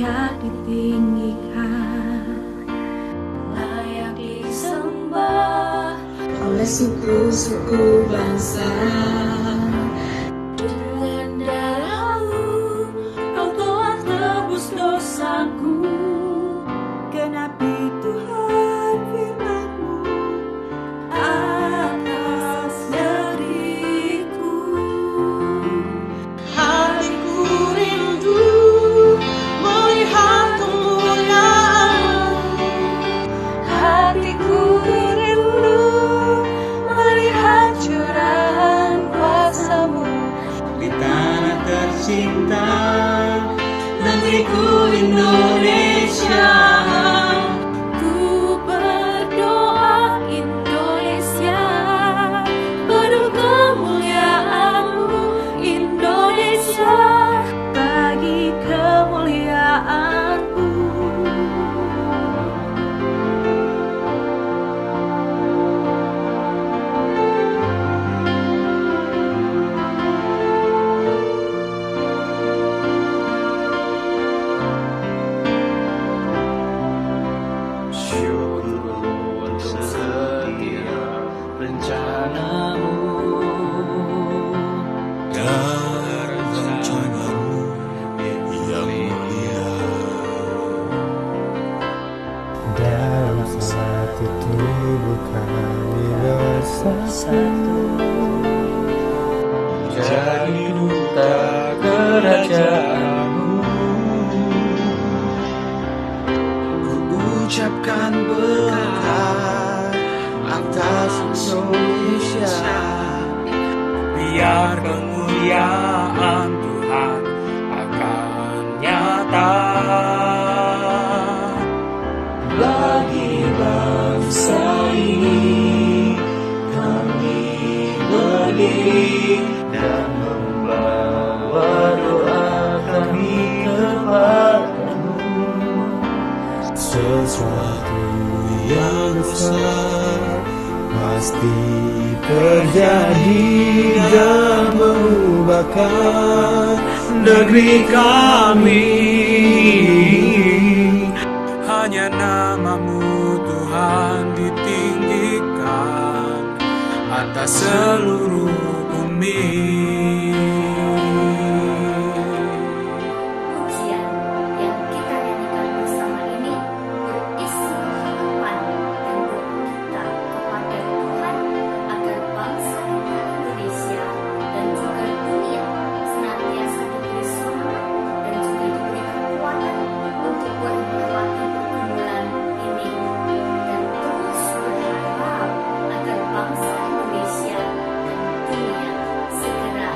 layak ditinggikan, layak disembah oleh suku-suku bangsa. Dengan darah-Mu Kau telah tebus dosaku. Genapi Tuhan firman-Mu atas diriku. Hatiku rindu melihat kemuliaan-Mu. Hatiku rindu melihat curahan kuasa-Mu di tanah tercinta, negeriku Indonesia. Ku berdoa Indonesia, penuh kemuliaan-Mu Indonesia, bagi kemuliaan-Mu. Syukur untuk setiap rencana-Mu dan rencana-Mu yang mulia. Dalam satu tubuh kami bersatu, jadi duta kerajaan-Mu. Ucapkan berkat atas Indonesia, Biar kemuliaan Tuhan akan nyata bagi bangsa ini. Kami berdiri dan membawa doa kami kepadamu. Sesuatu yang besar pasti terjadi dan mengubahkan negeri kami. hanya nama-Mu Tuhan ditinggikan atas seluruh bumi. Pujian yang kita nyanyikan bersama ini berisi harapan dan doa kita kepada Tuhan agar bangsa kita Indonesia dan juga dunia senantiasa diberi semangat dan juga diberi kekuatan untuk melewati pergumulan ini, dan terus berharap agar bangsa Indonesia dan dunia segera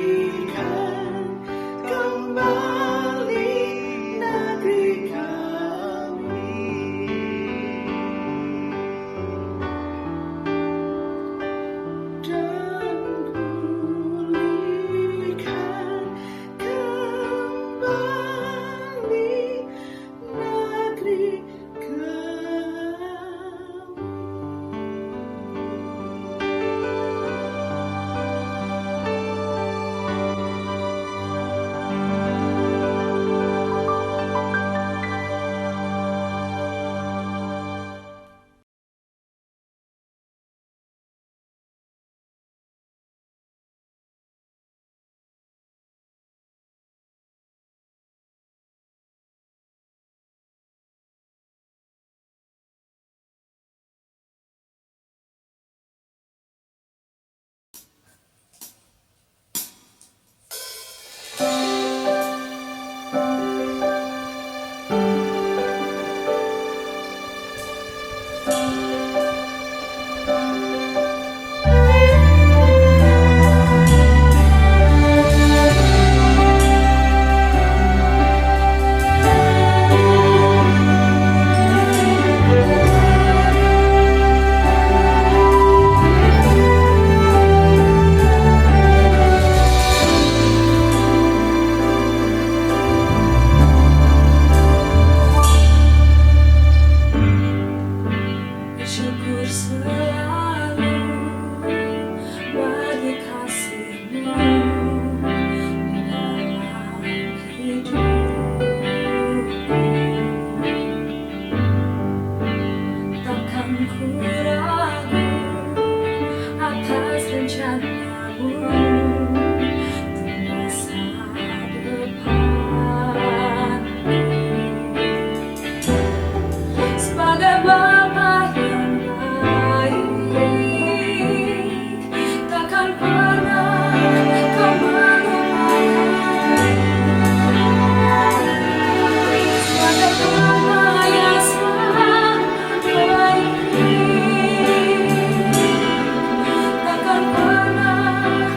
Pulihkan kembali negeri rencanamu di masa depan. Sebagai Bapa yang baik, takkan pernah kau melupakan. Sebagai Bapa yang sangat baik, takkan pernah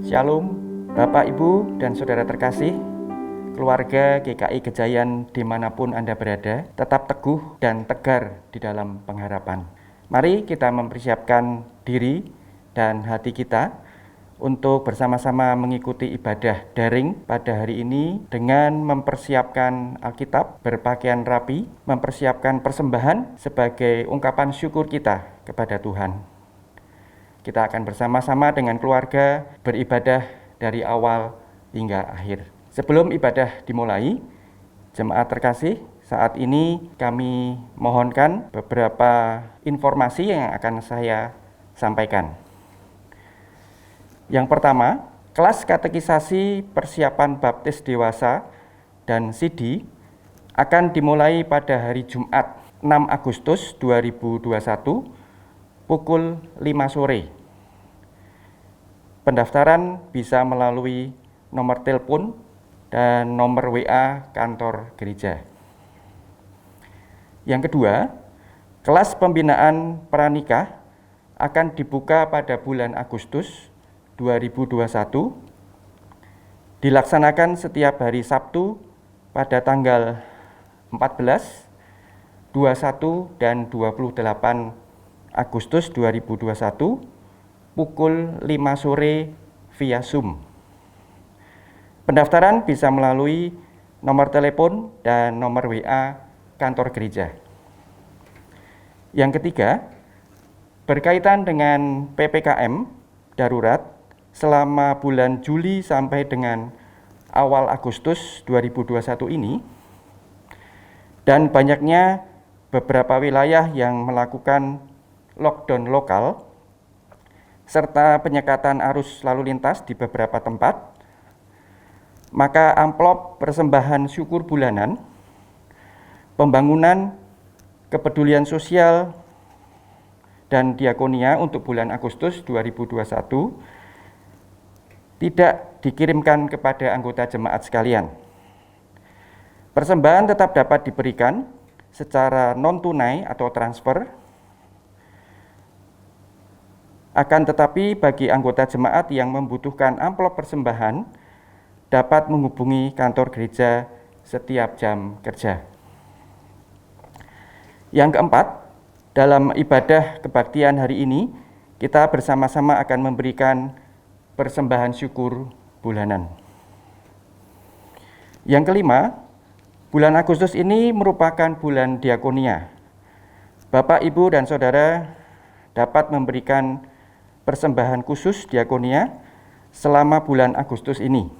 Shalom, Bapak, Ibu, dan Saudara terkasih, keluarga GKI Gejayan dimanapun Anda berada, tetap teguh dan tegar di dalam pengharapan. Mari kita mempersiapkan diri dan hati kita untuk bersama-sama mengikuti ibadah daring pada hari ini dengan mempersiapkan Alkitab, berpakaian rapi, mempersiapkan persembahan sebagai ungkapan syukur kita kepada Tuhan. Kita akan bersama-sama dengan keluarga beribadah dari awal hingga akhir. Sebelum ibadah dimulai, jemaat terkasih, saat ini kami mohonkan beberapa informasi yang akan saya sampaikan. Yang pertama, kelas katekisasi persiapan baptis dewasa dan CD akan dimulai pada hari Jumat 6 Agustus 2021 pukul 5 sore. Pendaftaran bisa melalui nomor telepon dan nomor WA kantor gereja. Yang kedua, kelas pembinaan pranikah akan dibuka pada bulan Agustus 2021, dilaksanakan setiap hari Sabtu pada tanggal 14, 21, dan 28 Agustus 2021 pukul 5 sore via Zoom. Pendaftaran bisa melalui nomor telepon dan nomor WA kantor gereja. Yang ketiga, berkaitan dengan PPKM darurat selama bulan Juli sampai dengan awal Agustus 2021 ini, dan banyaknya beberapa wilayah yang melakukan lockdown lokal serta penyekatan arus lalu lintas di beberapa tempat, maka amplop persembahan syukur bulanan, pembangunan, kepedulian sosial, dan diakonia untuk bulan Agustus 2021 tidak dikirimkan kepada anggota jemaat sekalian. Persembahan tetap dapat diberikan secara non-tunai atau transfer. Akan tetapi bagi anggota jemaat yang membutuhkan amplop persembahan dapat menghubungi kantor gereja setiap jam kerja. Yang keempat, dalam ibadah kebaktian hari ini kita bersama-sama akan memberikan persembahan syukur bulanan. Yang kelima, bulan Agustus ini merupakan bulan diakonia. Bapak, Ibu, dan Saudara dapat memberikan persembahan khusus diakonia selama bulan Agustus ini.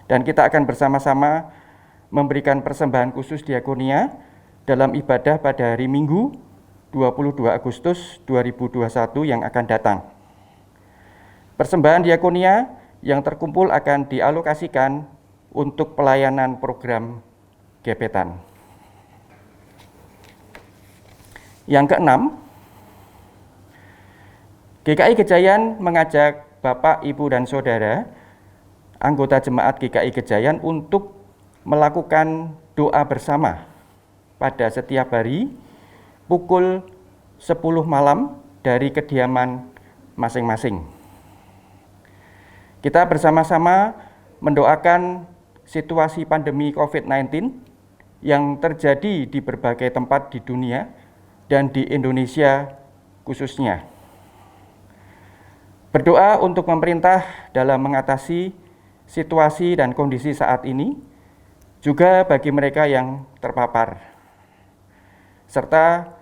Dan kita akan bersama-sama memberikan persembahan khusus diakonia dalam ibadah pada hari Minggu 22 Agustus 2021 yang akan datang. Persembahan diakonia yang terkumpul akan dialokasikan untuk pelayanan program gebetan. Yang keenam, GKI Gejayan mengajak Bapak, Ibu, dan Saudara, anggota jemaat GKI Gejayan untuk melakukan doa bersama pada setiap hari pukul 10 malam dari kediaman masing-masing. Kita bersama-sama mendoakan situasi pandemi COVID-19 yang terjadi di berbagai tempat di dunia dan di Indonesia khususnya. Berdoa untuk pemerintah dalam mengatasi situasi dan kondisi saat ini, juga bagi mereka yang terpapar, serta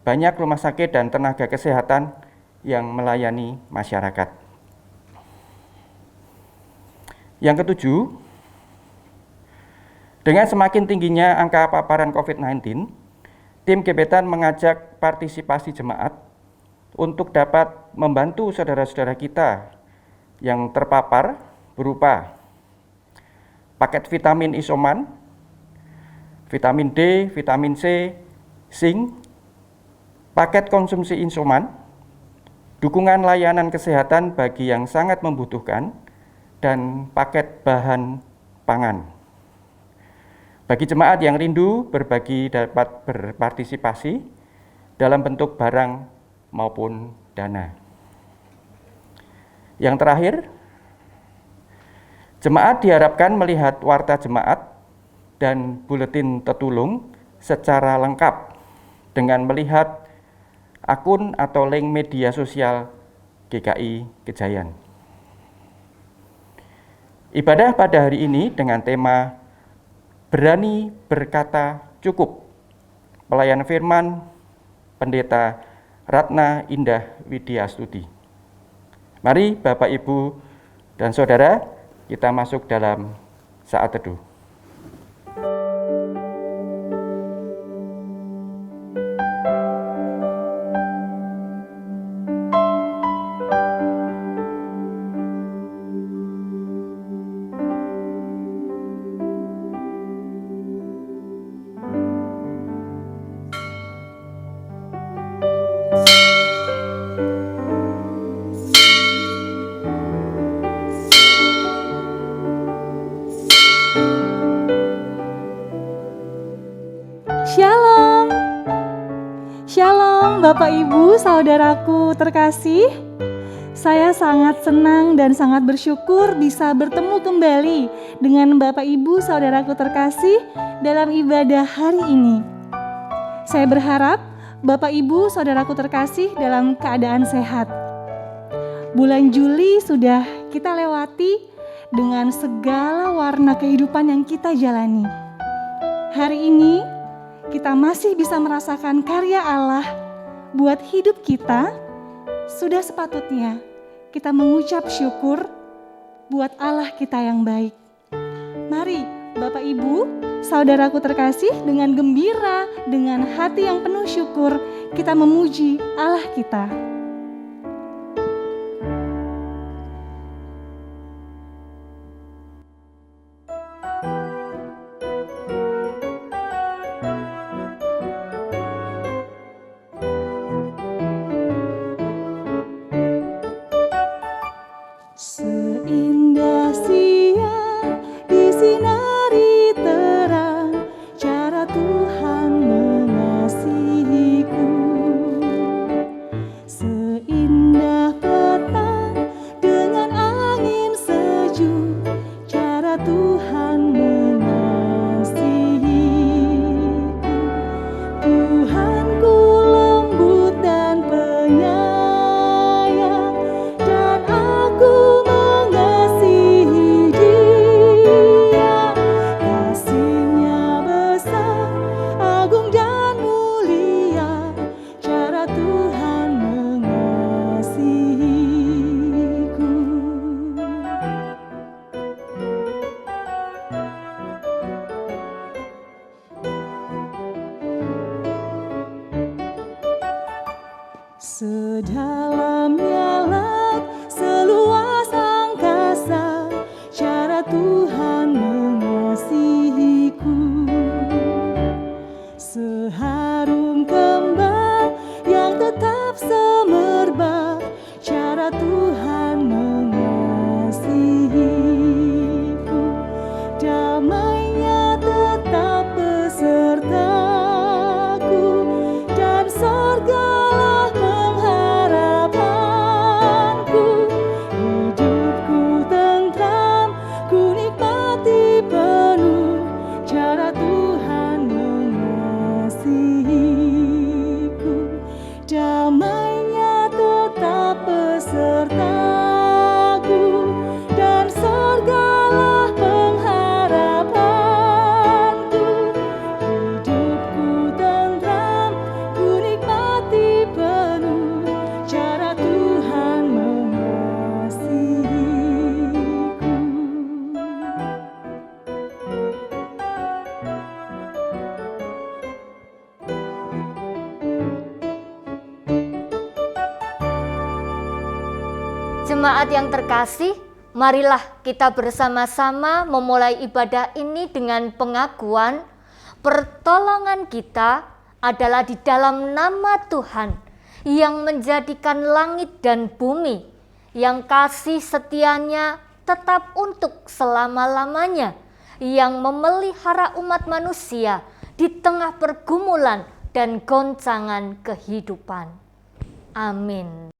banyak rumah sakit dan tenaga kesehatan yang melayani masyarakat. Yang ketujuh, dengan semakin tingginya angka paparan COVID-19, tim gebetan mengajak partisipasi jemaat untuk dapat membantu saudara-saudara kita yang terpapar berupa paket vitamin isoman, vitamin D, vitamin C, zinc, paket konsumsi isoman, dukungan layanan kesehatan bagi yang sangat membutuhkan, dan paket bahan pangan. Bagi jemaat yang rindu berbagi dapat berpartisipasi dalam bentuk barang maupun dana. Yang terakhir, jemaat diharapkan melihat warta jemaat dan buletin tetulung secara lengkap dengan melihat akun atau link media sosial GKI Kejayan. Ibadah pada hari ini dengan tema Berani Berkata Cukup, pelayan firman Pendeta Ratna Indah Widyastuti. Mari Bapak, Ibu, dan Saudara, kita masuk dalam saat teduh. Shalom. Shalom Bapak Ibu, saudaraku terkasih. Saya sangat senang dan sangat bersyukur bisa bertemu kembali dengan Bapak Ibu, saudaraku terkasih dalam ibadah hari ini. Saya berharap Bapak Ibu, saudaraku terkasih dalam keadaan sehat. Bulan Juli sudah kita lewati dengan segala warna kehidupan yang kita jalani. Hari ini kita masih bisa merasakan karya Allah buat hidup kita. Sudah sepatutnya kita mengucap syukur buat Allah kita yang baik. Mari Bapak Ibu, saudaraku terkasih, dengan gembira, dengan hati yang penuh syukur, kita memuji Allah kita. Seindah siang disinari terang, cara Tuhan mengasihiku. Seindah petang dengan angin sejuk, cara Tuhan mengasihiku. Tuhanku lembut dan penyayang, dan aku mengasihi Dia. Kasih-Nya besar, agung dan mulia, cara Tuhan mengasihiku. Sedalamnya laut, seluas angkasa, cara Tuhan mengasihiku. Seharum kembang yang tetap semerbak, cara Tuhan mengasihiku. Damai-Nya tetap besertaku, dan sorgalah pengharapanku. Hidupku tentram, ku nikmati penuh, cara Tuhan mengasihiku. Damai-Nya tetap besertaku, dan sorgalah pengharapanku. Hidupku tentram, ku nikmati penuh, cara Tuhan mengasihiku. Jemaat yang terkasih, marilah kita bersama-sama memulai ibadah ini dengan pengakuan pertolongan kita adalah di dalam nama Tuhan yang menjadikan langit dan bumi, yang kasih setianya tetap untuk selama-lamanya, yang memelihara umat manusia di tengah pergumulan dan goncangan kehidupan. Amin.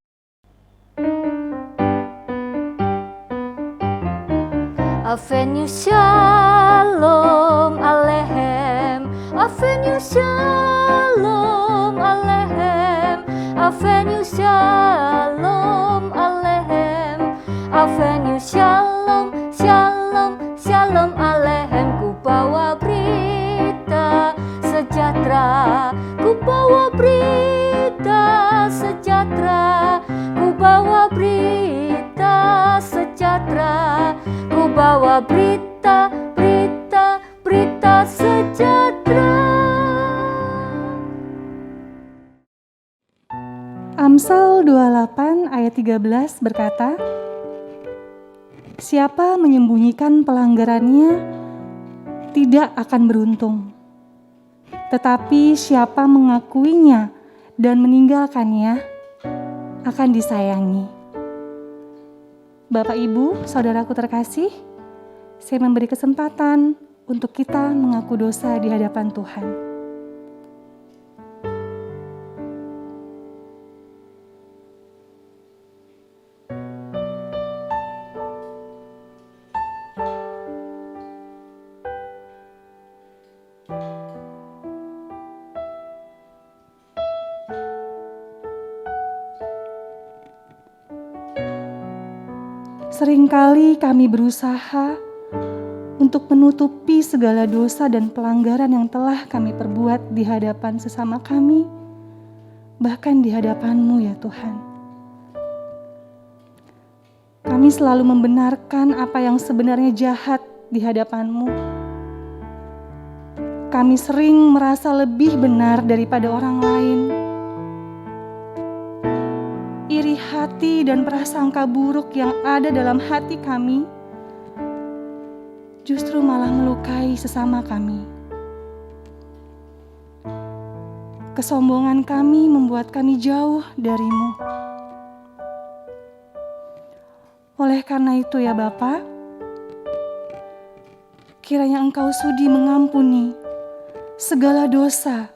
Avenue Shalom Aleichem, Avenue Shalom Aleichem, Avenue Shalom Aleichem, Avenue Shalom, Shalom, Shalom Aleichem. Ku bawa berita sejahtera, ku bawa berita sejahtera, ku bawa berita sejahtera, ku bawa berita, berita, berita sejahtera. Amsal 28 ayat 13 berkata, siapa menyembunyikan pelanggarannya tidak akan beruntung, tetapi siapa mengakuinya dan meninggalkannya akan disayangi. Bapak, Ibu, saudaraku terkasih, saya memberi kesempatan untuk kita mengaku dosa di hadapan Tuhan. Seringkali kami berusaha untuk menutupi segala dosa dan pelanggaran yang telah kami perbuat di hadapan sesama kami, bahkan di hadapan-Mu ya Tuhan. Kami selalu membenarkan apa yang sebenarnya jahat di hadapan-Mu. Kami sering merasa lebih benar daripada orang lain. Iri hati dan prasangka buruk yang ada dalam hati kami justru malah melukai sesama kami. Kesombongan kami membuat kami jauh dari-Mu. Oleh karena itu ya Bapa, kiranya Engkau sudi mengampuni segala dosa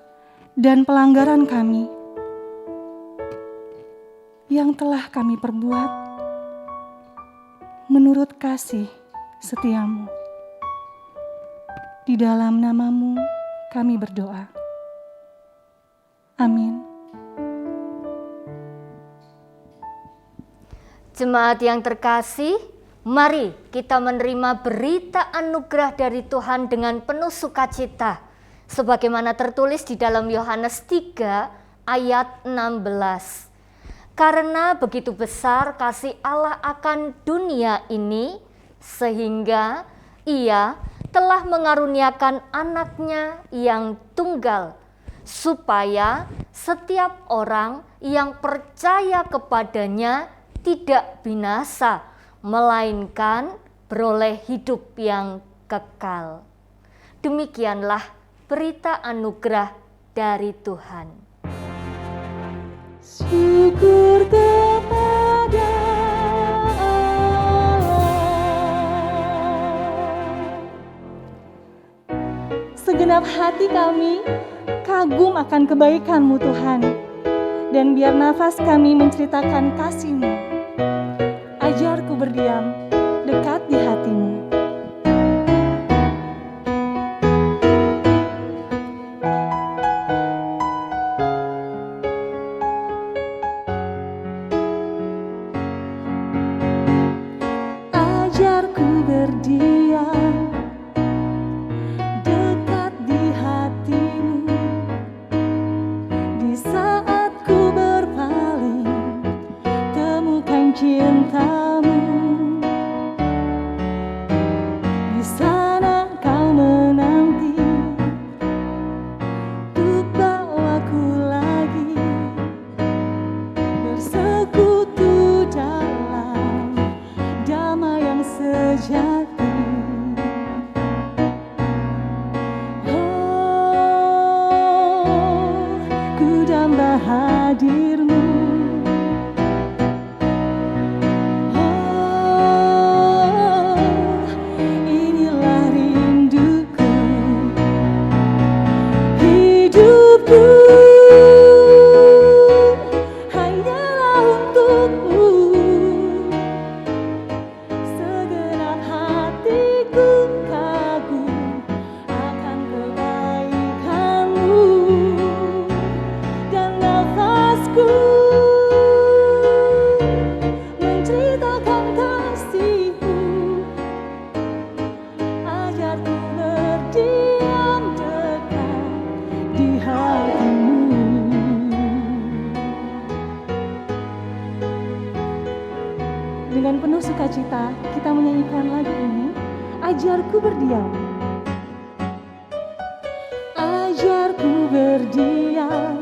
dan pelanggaran kami yang telah kami perbuat menurut kasih setia-Mu. Di dalam nama-Mu kami berdoa. Amin. Jemaat yang terkasih, mari kita menerima berita anugerah dari Tuhan dengan penuh sukacita, sebagaimana tertulis di dalam Yohanes 3 ayat 16. Karena begitu besar kasih Allah akan dunia ini, sehingga Ia telah mengaruniakan anaknya yang tunggal, supaya setiap orang yang percaya kepadanya tidak binasa, melainkan beroleh hidup yang kekal. Demikianlah berita anugerah dari Tuhan. Syukur kepada Allah. Segenap hati kami kagum akan kebaikan-Mu Tuhan, dan biar nafas kami menceritakan kasih-Mu. Ajarku berdiam dekat di hati-Mu. Ajarku berdiam dekat di hati-Mu, di saat ku berpaling temukan cinta-Mu. Di sana Kau menanti untuk bawaku lagi bersekutu dalam damai yang sejati. Oh, ku damba hadir-Mu. dengan penuh sukacita kita menyanyikan lagu ini, Ajarku Berdiam. Ajarku berdiam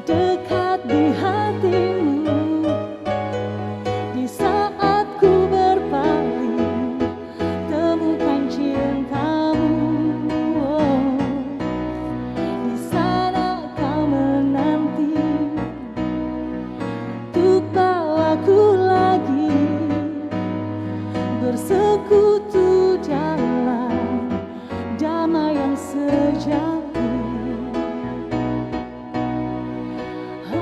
dekat di hatimu, di saat ku berpaling temukan cintamu. Oh, di sana kau menanti untuk bawaku lagi bersekutu dalam damai yang sejati. Oh,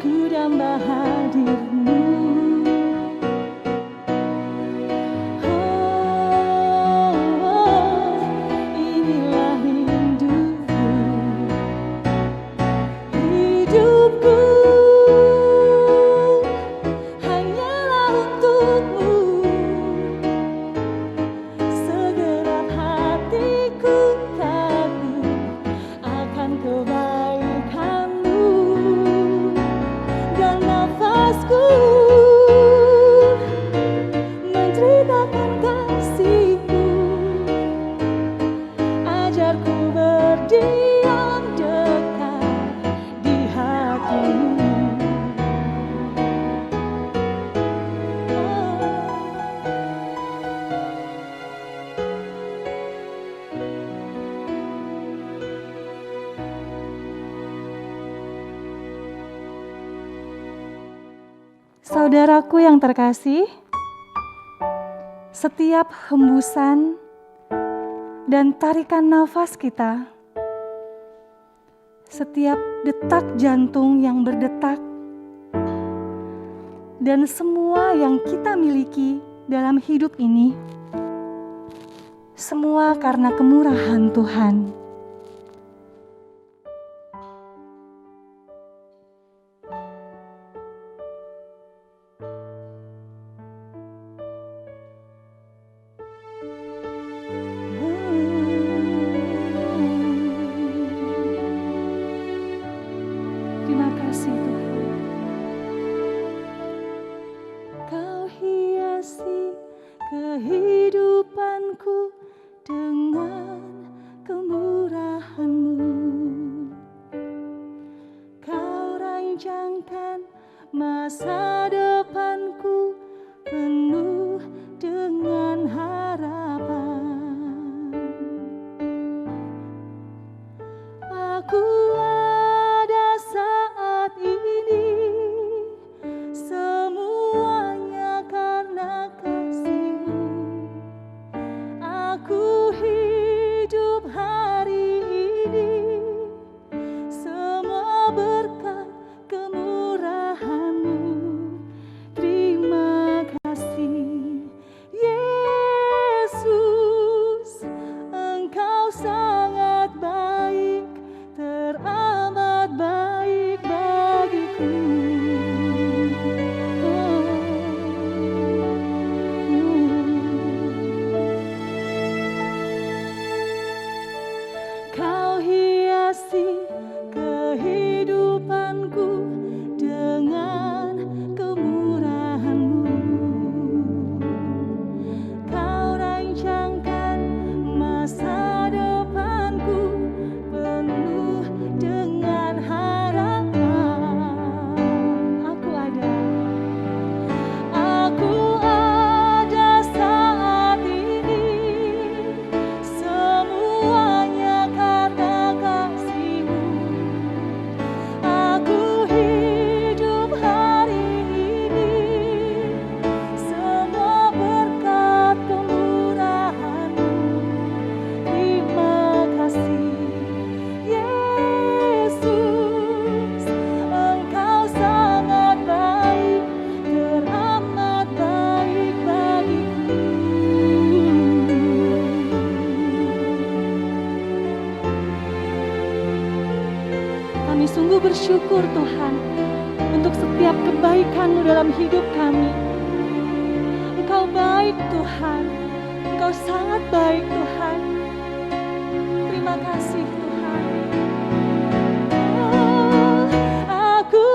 ku damba hadirmu. Oh, inilah rinduku, hidupku hanyalah untukmu. Segenap hatiku kagum akan kebaikanmu, dan nafasku menceritakan kasihmu. Ajarku berdiam dekat di hatimu. Saudaraku yang terkasih, setiap hembusan dan tarikan nafas kita, setiap detak jantung yang berdetak, dan semua yang kita miliki dalam hidup ini, semua karena kemurahan Tuhan. Terima kasih Tuhan. Kau hiasi kehidupanku dengan kemurahan-Mu. Kau rancangkan masa depanku penuh dengan harapan. Aku ada saat ini, semuanya karena kasih-Mu. Aku hidup hari ini, semua berkat kemurahan-Mu. Terima kasih Yesus, Engkau sangat baik, teramat baik bagiku. Kau hiasi kehidupanku dengan kemurahan-Mu. Kau rancangkan masa depanku penuh dengan harapan. Aku ada saat ini, semuanya karena kasih-Mu. Aku hidup hari ini, semua berkat kemurahan-Mu. Terima kasih Yesus, Engkau sangat baik, teramat baik bagiku. Kami sungguh bersyukur Tuhan untuk setiap kebaikan-Mu dalam hidup kami. Engkau baik Tuhan, Engkau sangat baik Tuhan. Terima kasih Tuhan. Oh, aku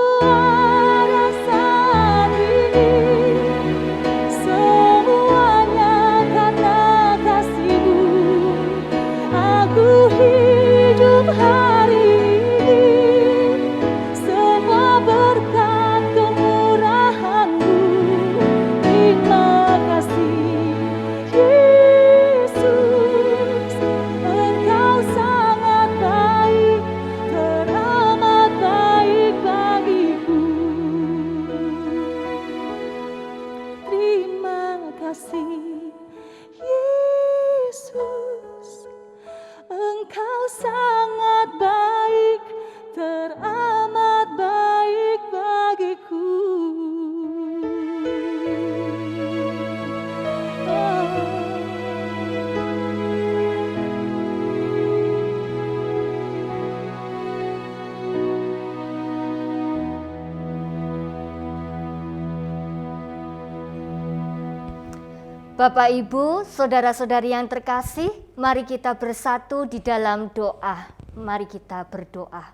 Bapak, Ibu, saudara-saudari yang terkasih, mari kita bersatu di dalam doa. Mari kita berdoa.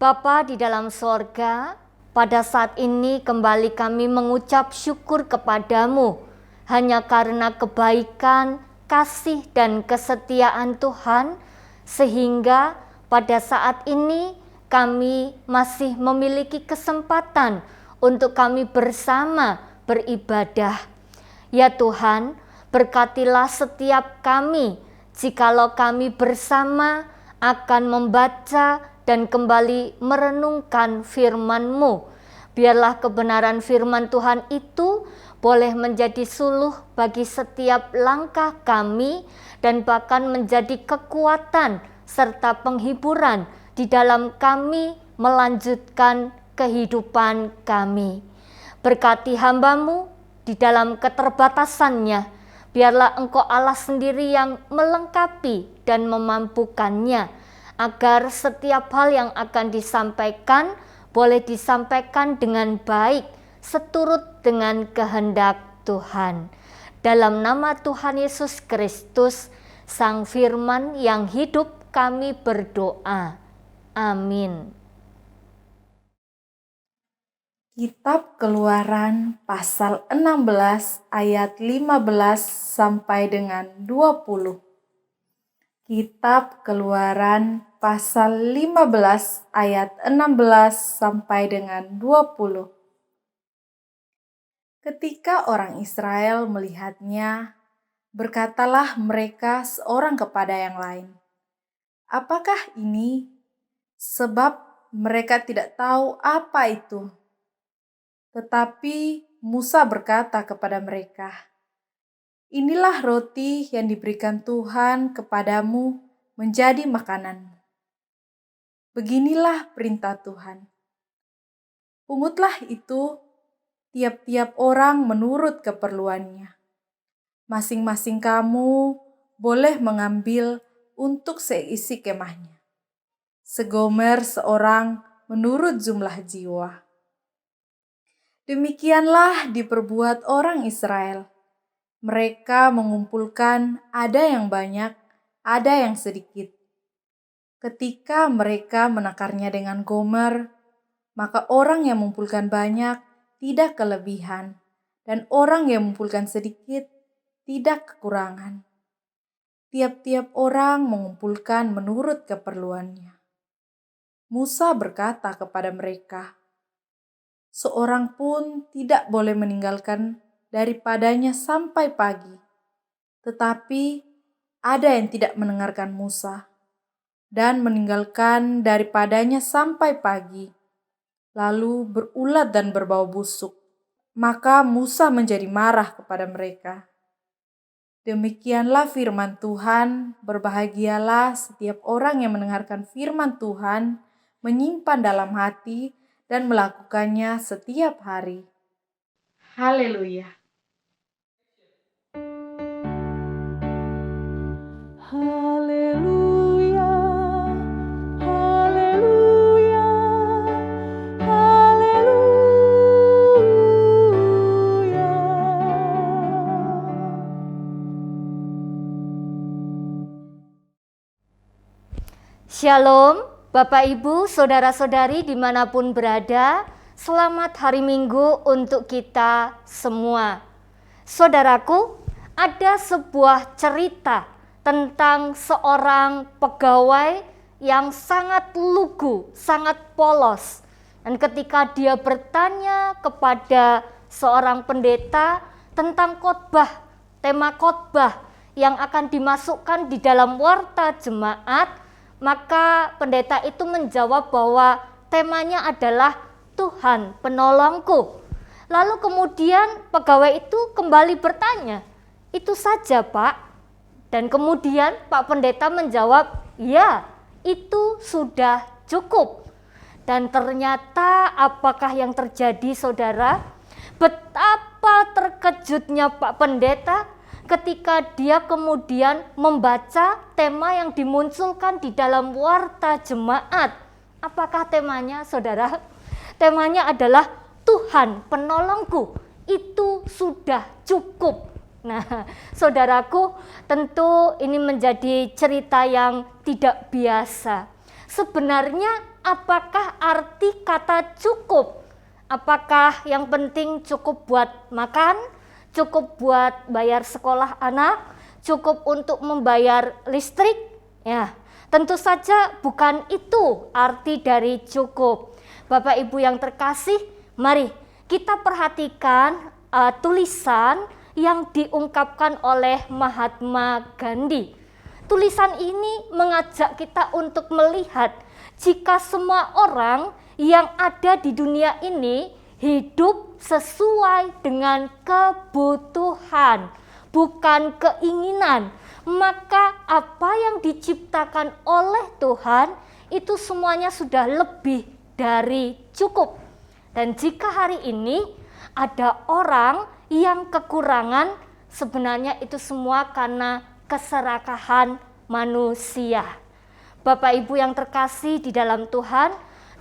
Bapa di dalam sorga, pada saat ini kembali kami mengucap syukur kepadamu, hanya karena kebaikan, kasih, dan kesetiaan Tuhan, sehingga pada saat ini kami masih memiliki kesempatan untuk kami bersama beribadah. Ya Tuhan, berkatilah setiap kami, jikalau kami bersama akan membaca dan kembali merenungkan firman-Mu. Biarlah kebenaran firman Tuhan itu boleh menjadi suluh bagi setiap langkah kami dan bahkan menjadi kekuatan serta penghiburan di dalam kami melanjutkan kehidupan kami. Berkati hamba-Mu di dalam keterbatasannya, biarlah Engkau Allah sendiri yang melengkapi dan memampukannya, agar setiap hal yang akan disampaikan boleh disampaikan dengan baik, seturut dengan kehendak Tuhan. Dalam nama Tuhan Yesus Kristus, Sang Firman yang hidup, kami berdoa. Amin. Kitab Keluaran pasal 16 ayat 15 sampai dengan 20. Kitab Keluaran pasal 15 ayat 16 sampai dengan 20. Ketika orang Israel melihatnya, berkatalah mereka seorang kepada yang lain, "Apakah ini?" Sebab mereka tidak tahu apa itu. Tetapi Musa berkata kepada mereka, "Inilah roti yang diberikan Tuhan kepadamu menjadi makananmu. Beginilah perintah Tuhan. Pungutlah itu tiap-tiap orang menurut keperluannya. Masing-masing kamu boleh mengambil untuk seisi kemahnya. Segomer seorang menurut jumlah jiwa." Demikianlah diperbuat orang Israel. Mereka mengumpulkan ada yang banyak, ada yang sedikit. Ketika mereka menakarnya dengan gomer, maka orang yang mengumpulkan banyak tidak kelebihan, dan orang yang mengumpulkan sedikit tidak kekurangan. Tiap-tiap orang mengumpulkan menurut keperluannya. Musa berkata kepada mereka, "Seorang pun tidak boleh meninggalkan daripadanya sampai pagi." Tetapi ada yang tidak mendengarkan Musa dan meninggalkan daripadanya sampai pagi, lalu berulat dan berbau busuk. Maka Musa menjadi marah kepada mereka. Demikianlah firman Tuhan, berbahagialah setiap orang yang mendengarkan firman Tuhan, menyimpan dalam hati, dan melakukannya setiap hari. Haleluya. Haleluya, haleluya, haleluya. Shalom, Bapak, Ibu, saudara-saudari dimanapun berada, selamat hari Minggu untuk kita semua. Saudaraku, ada sebuah cerita tentang seorang pegawai yang sangat lugu, sangat polos. Dan ketika dia bertanya kepada seorang pendeta tentang khotbah, tema khotbah yang akan dimasukkan di dalam warta jemaat, maka pendeta itu menjawab bahwa temanya adalah Tuhan penolongku. Lalu kemudian pegawai itu kembali bertanya, "Itu saja, Pak?" Dan kemudian Pak Pendeta menjawab, "Ya, itu sudah cukup." Dan ternyata apakah yang terjadi, saudara? Betapa terkejutnya Pak Pendeta ketika dia kemudian membaca tema yang dimunculkan di dalam warta jemaat. Apakah temanya, saudara? Temanya adalah Tuhan penolongku, itu sudah cukup. Nah, saudaraku, tentu ini menjadi cerita yang tidak biasa. Sebenarnya apakah arti kata cukup? Apakah yang penting cukup buat makan, cukup buat bayar sekolah anak, cukup untuk membayar listrik? Ya, tentu saja bukan itu arti dari cukup. Bapak Ibu yang terkasih, mari kita perhatikan tulisan yang diungkapkan oleh Mahatma Gandhi. Tulisan ini mengajak kita untuk melihat jika semua orang yang ada di dunia ini hidup sesuai dengan kebutuhan, bukan keinginan, maka apa yang diciptakan oleh Tuhan itu semuanya sudah lebih dari cukup. Dan jika hari ini ada orang yang kekurangan, sebenarnya itu semua karena keserakahan manusia. Bapak Ibu yang terkasih di dalam Tuhan,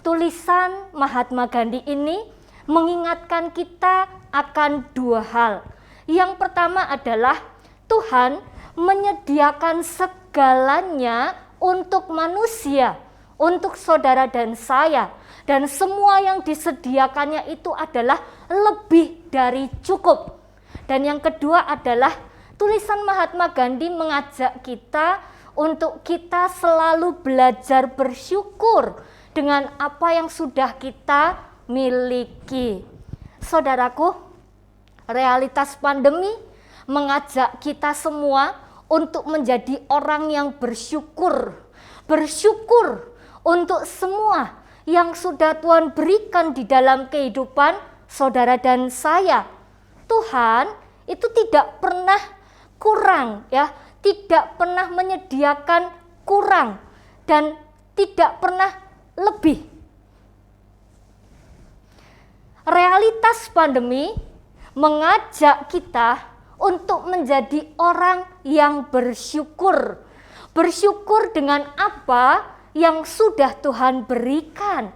tulisan Mahatma Gandhi ini mengingatkan kita akan dua hal. Yang pertama adalah Tuhan menyediakan segalanya untuk manusia, untuk saudara dan saya. Dan semua yang disediakannya itu adalah lebih dari cukup. Dan yang kedua adalah tulisan Mahatma Gandhi mengajak kita untuk kita selalu belajar bersyukur dengan apa yang sudah kita miliki. Saudaraku, realitas pandemi mengajak kita semua untuk menjadi orang yang bersyukur. Bersyukur untuk semua yang sudah Tuhan berikan di dalam kehidupan saudara dan saya. Tuhan itu tidak pernah kurang, ya, tidak pernah menyediakan kurang dan tidak pernah lebih. Realitas pandemi mengajak kita untuk menjadi orang yang bersyukur. Bersyukur dengan apa yang sudah Tuhan berikan.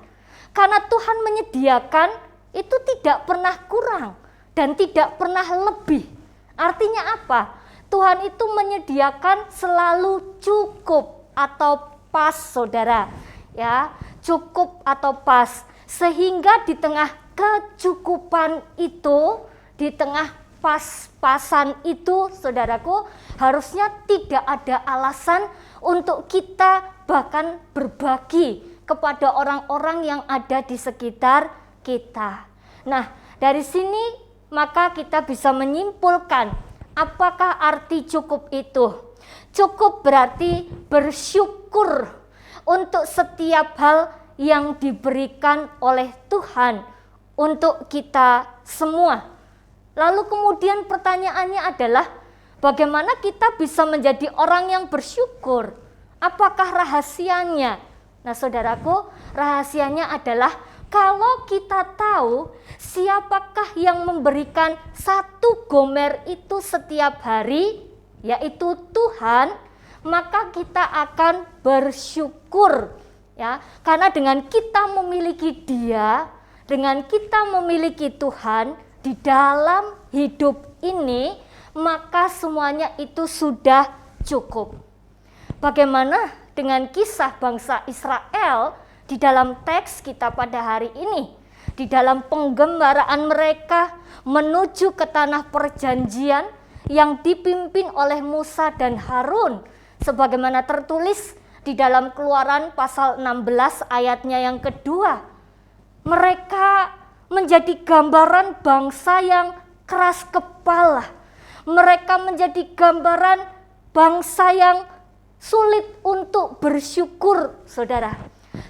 Karena Tuhan menyediakan itu tidak pernah kurang dan tidak pernah lebih. Artinya apa? Tuhan itu menyediakan selalu cukup atau pas, saudara. Ya, cukup atau pas. Sehingga di tengah kecukupan itu, di tengah pas-pasan itu, saudaraku, harusnya tidak ada alasan untuk kita bahkan berbagi kepada orang-orang yang ada di sekitar kita. Nah, dari sini maka kita bisa menyimpulkan apakah arti cukup itu. Cukup berarti bersyukur untuk setiap hal yang diberikan oleh Tuhan untuk kita semua. Lalu kemudian pertanyaannya adalah bagaimana kita bisa menjadi orang yang bersyukur? Apakah rahasianya? Nah, saudaraku, rahasianya adalah kalau kita tahu siapakah yang memberikan satu gomer itu setiap hari, yaitu Tuhan, maka kita akan bersyukur, ya. Karena dengan kita memiliki Dia, dengan kita memiliki Tuhan di dalam hidup ini, maka semuanya itu sudah cukup. Bagaimana dengan kisah bangsa Israel di dalam teks kita pada hari ini? Di dalam penggembaraan mereka menuju ke tanah perjanjian yang dipimpin oleh Musa dan Harun, sebagaimana tertulis di dalam Keluaran pasal 16 ayatnya yang kedua. Mereka menjadi gambaran bangsa yang keras kepala. Mereka menjadi gambaran bangsa yang sulit untuk bersyukur, saudara.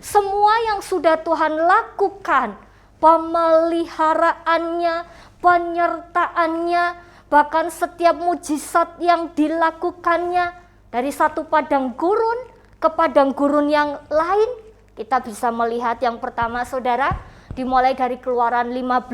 Semua yang sudah Tuhan lakukan, pemeliharaannya, penyertaannya, bahkan setiap mujizat yang dilakukannya, dari satu padang gurun ke padang gurun yang lain, kita bisa melihat yang pertama, saudara, dimulai dari Keluaran 15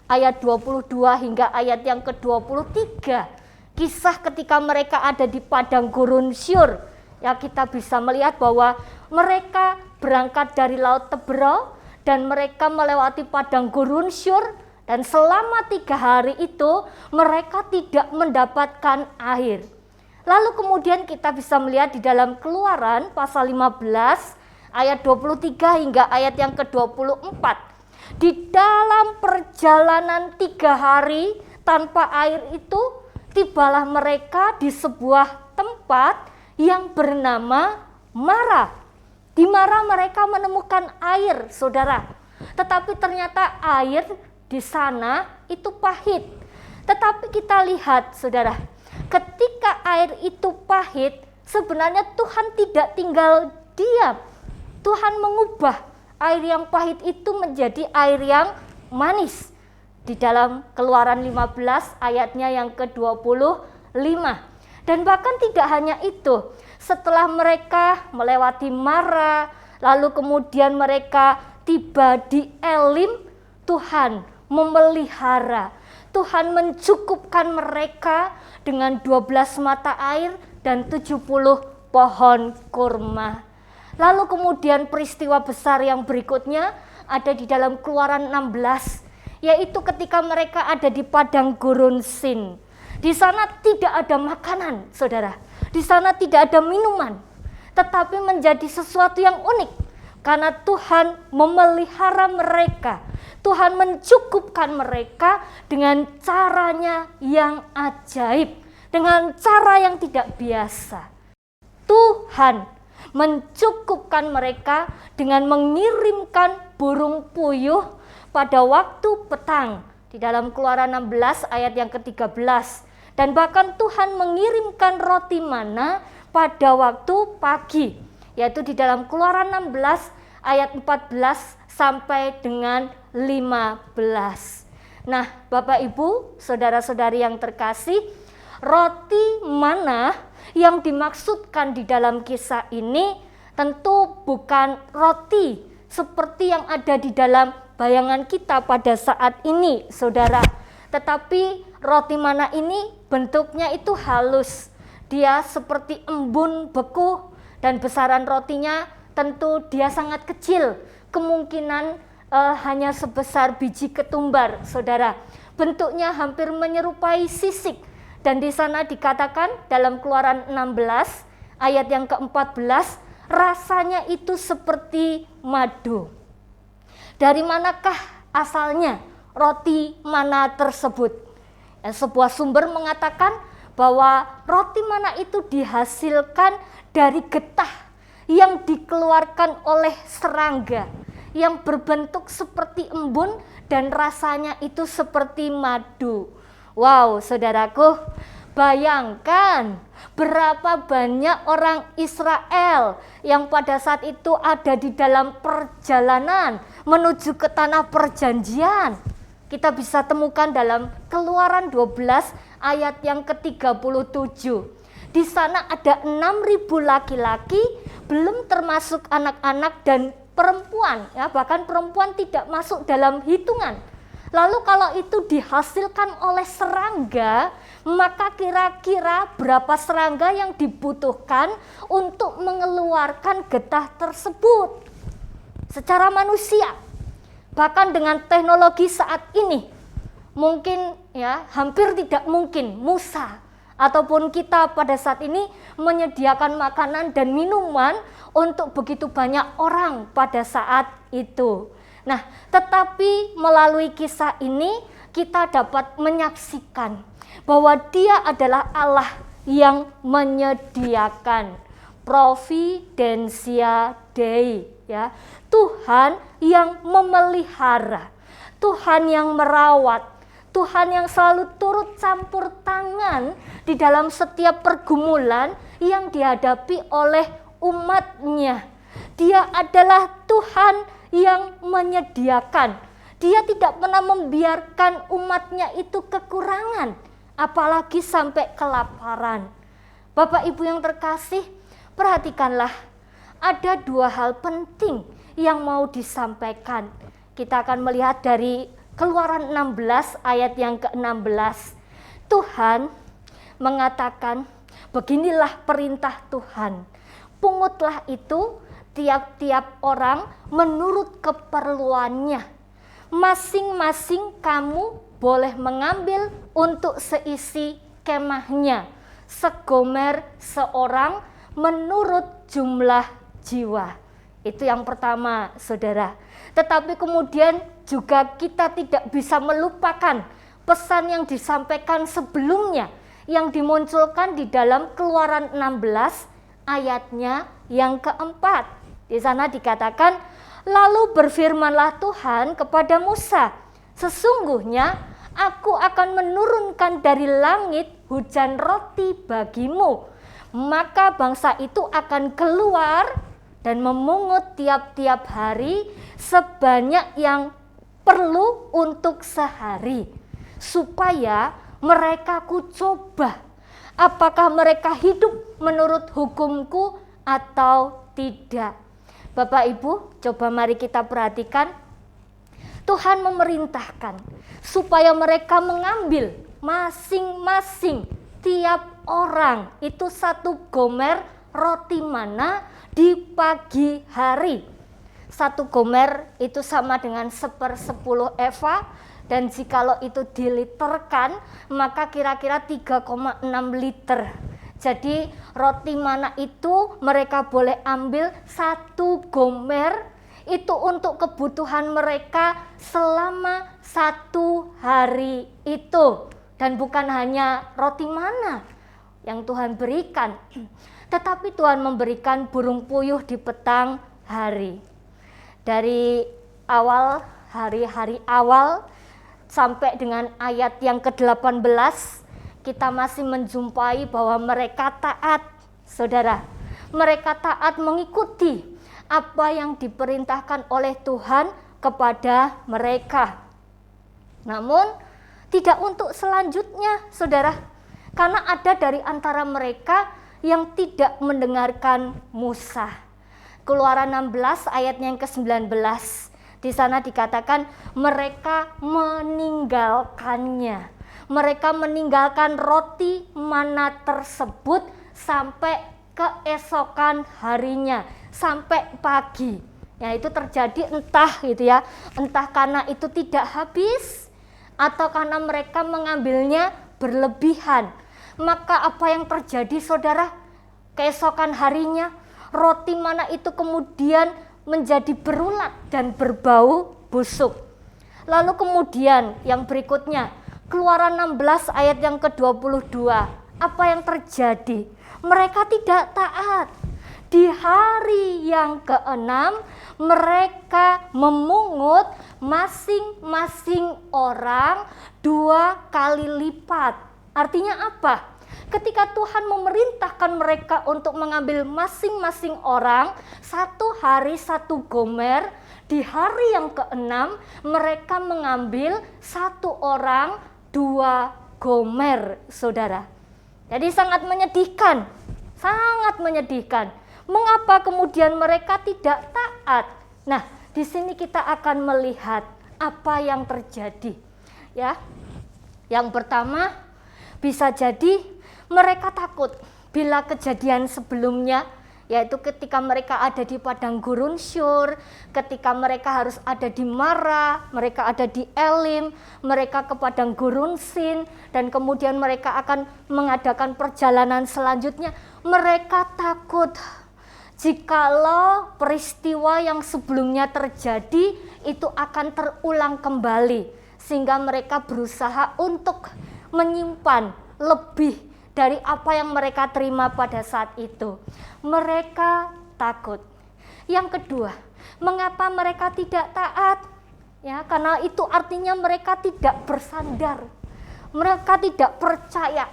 ayat 22 hingga ayat yang ke-23. Kisah ketika mereka ada di padang gurun Syur, ya, kita bisa melihat bahwa mereka berangkat dari Laut Teberau dan mereka melewati padang gurun Syur Dan selama 3 hari itu mereka tidak mendapatkan air. Lalu kemudian kita bisa melihat di dalam Keluaran pasal 15 ayat 23 hingga ayat yang ke-24. Di dalam perjalanan 3 hari tanpa air itu, tibalah mereka di sebuah tempat yang bernama Mara. Di Mara mereka menemukan air, saudara. Tetapi ternyata air di sana itu pahit. Tetapi kita lihat, saudara, ketika air itu pahit, sebenarnya Tuhan tidak tinggal diam. Tuhan mengubah air yang pahit itu menjadi air yang manis. Di dalam Keluaran 15 ayatnya yang ke-25. Dan bahkan tidak hanya itu, setelah mereka melewati Mara, lalu kemudian mereka tiba di Elim, Tuhan memelihara, Tuhan mencukupkan mereka dengan 12 mata air dan 70 pohon kurma. Lalu kemudian peristiwa besar yang berikutnya ada di dalam Keluaran 16, yaitu ketika mereka ada di padang gurun Sin. Di sana tidak ada makanan, saudara. Di sana tidak ada minuman, tetapi menjadi sesuatu yang unik karena Tuhan memelihara mereka. Tuhan mencukupkan mereka dengan caranya yang ajaib, dengan cara yang tidak biasa. Tuhan mencukupkan mereka dengan mengirimkan burung puyuh pada waktu petang. Di dalam Keluaran 16 ayat yang ke-13. Dan bahkan Tuhan mengirimkan roti mana pada waktu pagi, yaitu di dalam Keluaran 16 ayat 14 sampai dengan 15. Nah, Bapak Ibu, saudara-saudari yang terkasih, roti mana yang dimaksudkan di dalam kisah ini tentu bukan roti seperti yang ada di dalam bayangan kita pada saat ini, saudara. Tetapi roti mana ini bentuknya itu halus. Dia seperti embun beku dan besaran rotinya tentu dia sangat kecil. Kemungkinan hanya sebesar biji ketumbar, saudara. Bentuknya hampir menyerupai sisik. Dan di sana dikatakan dalam Keluaran 16 ayat yang ke-14, rasanya itu seperti madu. Dari manakah asalnya roti mana tersebut? Sebuah sumber mengatakan bahwa roti mana itu dihasilkan dari getah yang dikeluarkan oleh serangga, yang berbentuk seperti embun dan rasanya itu seperti madu. Wow, saudaraku, bayangkan berapa banyak orang Israel yang pada saat itu ada di dalam perjalanan menuju ke tanah perjanjian. Kita bisa temukan dalam Keluaran 12 ayat yang ke-37. Di sana ada 6.000 laki-laki, belum termasuk anak-anak dan perempuan, ya, bahkan perempuan tidak masuk dalam hitungan. Lalu kalau itu dihasilkan oleh serangga, maka kira-kira berapa serangga yang dibutuhkan untuk mengeluarkan getah tersebut secara manusia? Bahkan dengan teknologi saat ini, mungkin ya hampir tidak mungkin Musa ataupun kita pada saat ini menyediakan makanan dan minuman untuk begitu banyak orang pada saat itu. Nah, tetapi melalui kisah ini kita dapat menyaksikan bahwa Dia adalah Allah yang menyediakan, Providentia Dei, ya. Tuhan yang memelihara, Tuhan yang merawat, Tuhan yang selalu turut campur tangan di dalam setiap pergumulan yang dihadapi oleh umat-Nya. Dia adalah Tuhan yang menyediakan. Dia tidak pernah membiarkan umat-Nya itu kekurangan, apalagi sampai kelaparan. Bapak Ibu yang terkasih, perhatikanlah, ada 2 hal penting yang mau disampaikan. Kita akan melihat dari Keluaran 16 ayat yang ke-16. Tuhan mengatakan, beginilah perintah Tuhan, pungutlah itu tiap-tiap orang menurut keperluannya, masing-masing kamu boleh mengambil untuk seisi kemahnya, segomer seorang menurut jumlah jiwa. Itu yang pertama, saudara. Tetapi kemudian juga kita tidak bisa melupakan pesan yang disampaikan sebelumnya, yang dimunculkan di dalam Keluaran 16 ayatnya yang keempat. Di sana dikatakan, lalu berfirmanlah Tuhan kepada Musa, sesungguhnya aku akan menurunkan dari langit hujan roti bagimu, maka bangsa itu akan keluar dan memungut tiap-tiap hari sebanyak yang perlu untuk sehari, supaya mereka kucoba apakah mereka hidup menurut hukumku atau tidak. Bapak Ibu, coba mari kita perhatikan, Tuhan memerintahkan supaya mereka mengambil masing-masing tiap orang itu 1 gomer roti mana di pagi hari. 1 gomer itu sama dengan 1/10 eva, dan jikalau itu diliterkan maka kira-kira 3,6 liter. Jadi roti mana itu mereka boleh ambil 1 gomer itu untuk kebutuhan mereka selama 1 hari itu. Dan bukan hanya roti mana yang Tuhan berikan, tetapi Tuhan memberikan burung puyuh di petang hari. Dari awal, hari-hari awal sampai dengan ayat yang ke-18, kita masih menjumpai bahwa mereka taat, saudara. Mereka taat mengikuti apa yang diperintahkan oleh Tuhan kepada mereka. Namun tidak untuk selanjutnya, saudara, karena ada dari antara mereka yang tidak mendengarkan Musa. Keluaran 16 ayatnya yang ke-19, di sana dikatakan mereka meninggalkannya. Mereka meninggalkan roti mana tersebut sampai keesokan harinya, sampai pagi. Ya, itu terjadi entah gitu ya, entah karena itu tidak habis atau karena mereka mengambilnya berlebihan. Maka apa yang terjadi, saudara? Keesokan harinya roti mana itu kemudian menjadi berulat dan berbau busuk. Lalu kemudian yang berikutnya, Keluaran 16 ayat yang ke-22, apa yang terjadi? Mereka tidak taat. Di hari yang ke-6 mereka memungut masing-masing orang 2 kali lipat. Artinya apa? Ketika Tuhan memerintahkan mereka untuk mengambil masing-masing orang 1 hari 1 gomer, di hari yang ke-6 mereka mengambil 1 orang 2 gomer, saudara. Jadi sangat menyedihkan, sangat menyedihkan. Mengapa kemudian mereka tidak taat? Nah, di sini kita akan melihat apa yang terjadi. Ya, yang pertama, bisa jadi mereka takut bila kejadian sebelumnya, yaitu ketika mereka ada di padang gurun Syur, ketika mereka harus ada di Mara, mereka ada di Elim, mereka ke padang gurun Sin, dan kemudian mereka akan mengadakan perjalanan selanjutnya. Mereka takut jikalau peristiwa yang sebelumnya terjadi itu akan terulang kembali, sehingga mereka berusaha untuk menyimpan lebih dari apa yang mereka terima pada saat itu. Mereka takut. Yang kedua, mengapa mereka tidak taat? Ya, karena itu artinya mereka tidak bersandar. Mereka tidak percaya.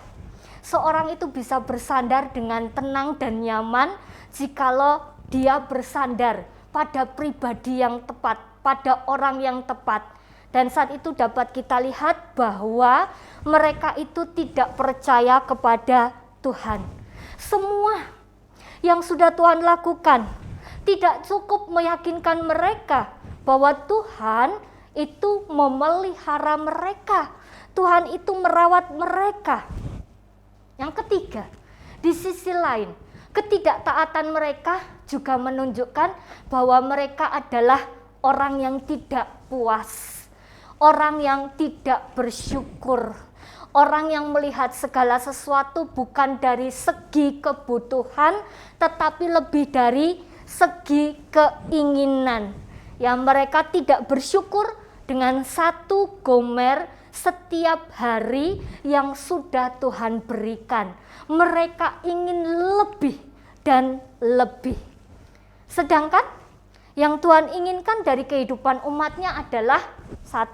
Seorang itu bisa bersandar dengan tenang dan nyaman jikalau dia bersandar pada pribadi yang tepat, pada orang yang tepat. Dan saat itu dapat kita lihat bahwa mereka itu tidak percaya kepada Tuhan. Semua yang sudah Tuhan lakukan tidak cukup meyakinkan mereka bahwa Tuhan itu memelihara mereka. Tuhan itu merawat mereka. Yang ketiga, di sisi lain, ketidaktaatan mereka juga menunjukkan bahwa mereka adalah orang yang tidak puas. orang yang tidak bersyukur, orang yang melihat segala sesuatu bukan dari segi kebutuhan, tetapi lebih dari segi keinginan. Ya, mereka tidak bersyukur dengan 1 gomer setiap hari yang sudah Tuhan berikan. Mereka ingin lebih dan lebih. Sedangkan yang Tuhan inginkan dari kehidupan umatnya adalah 1,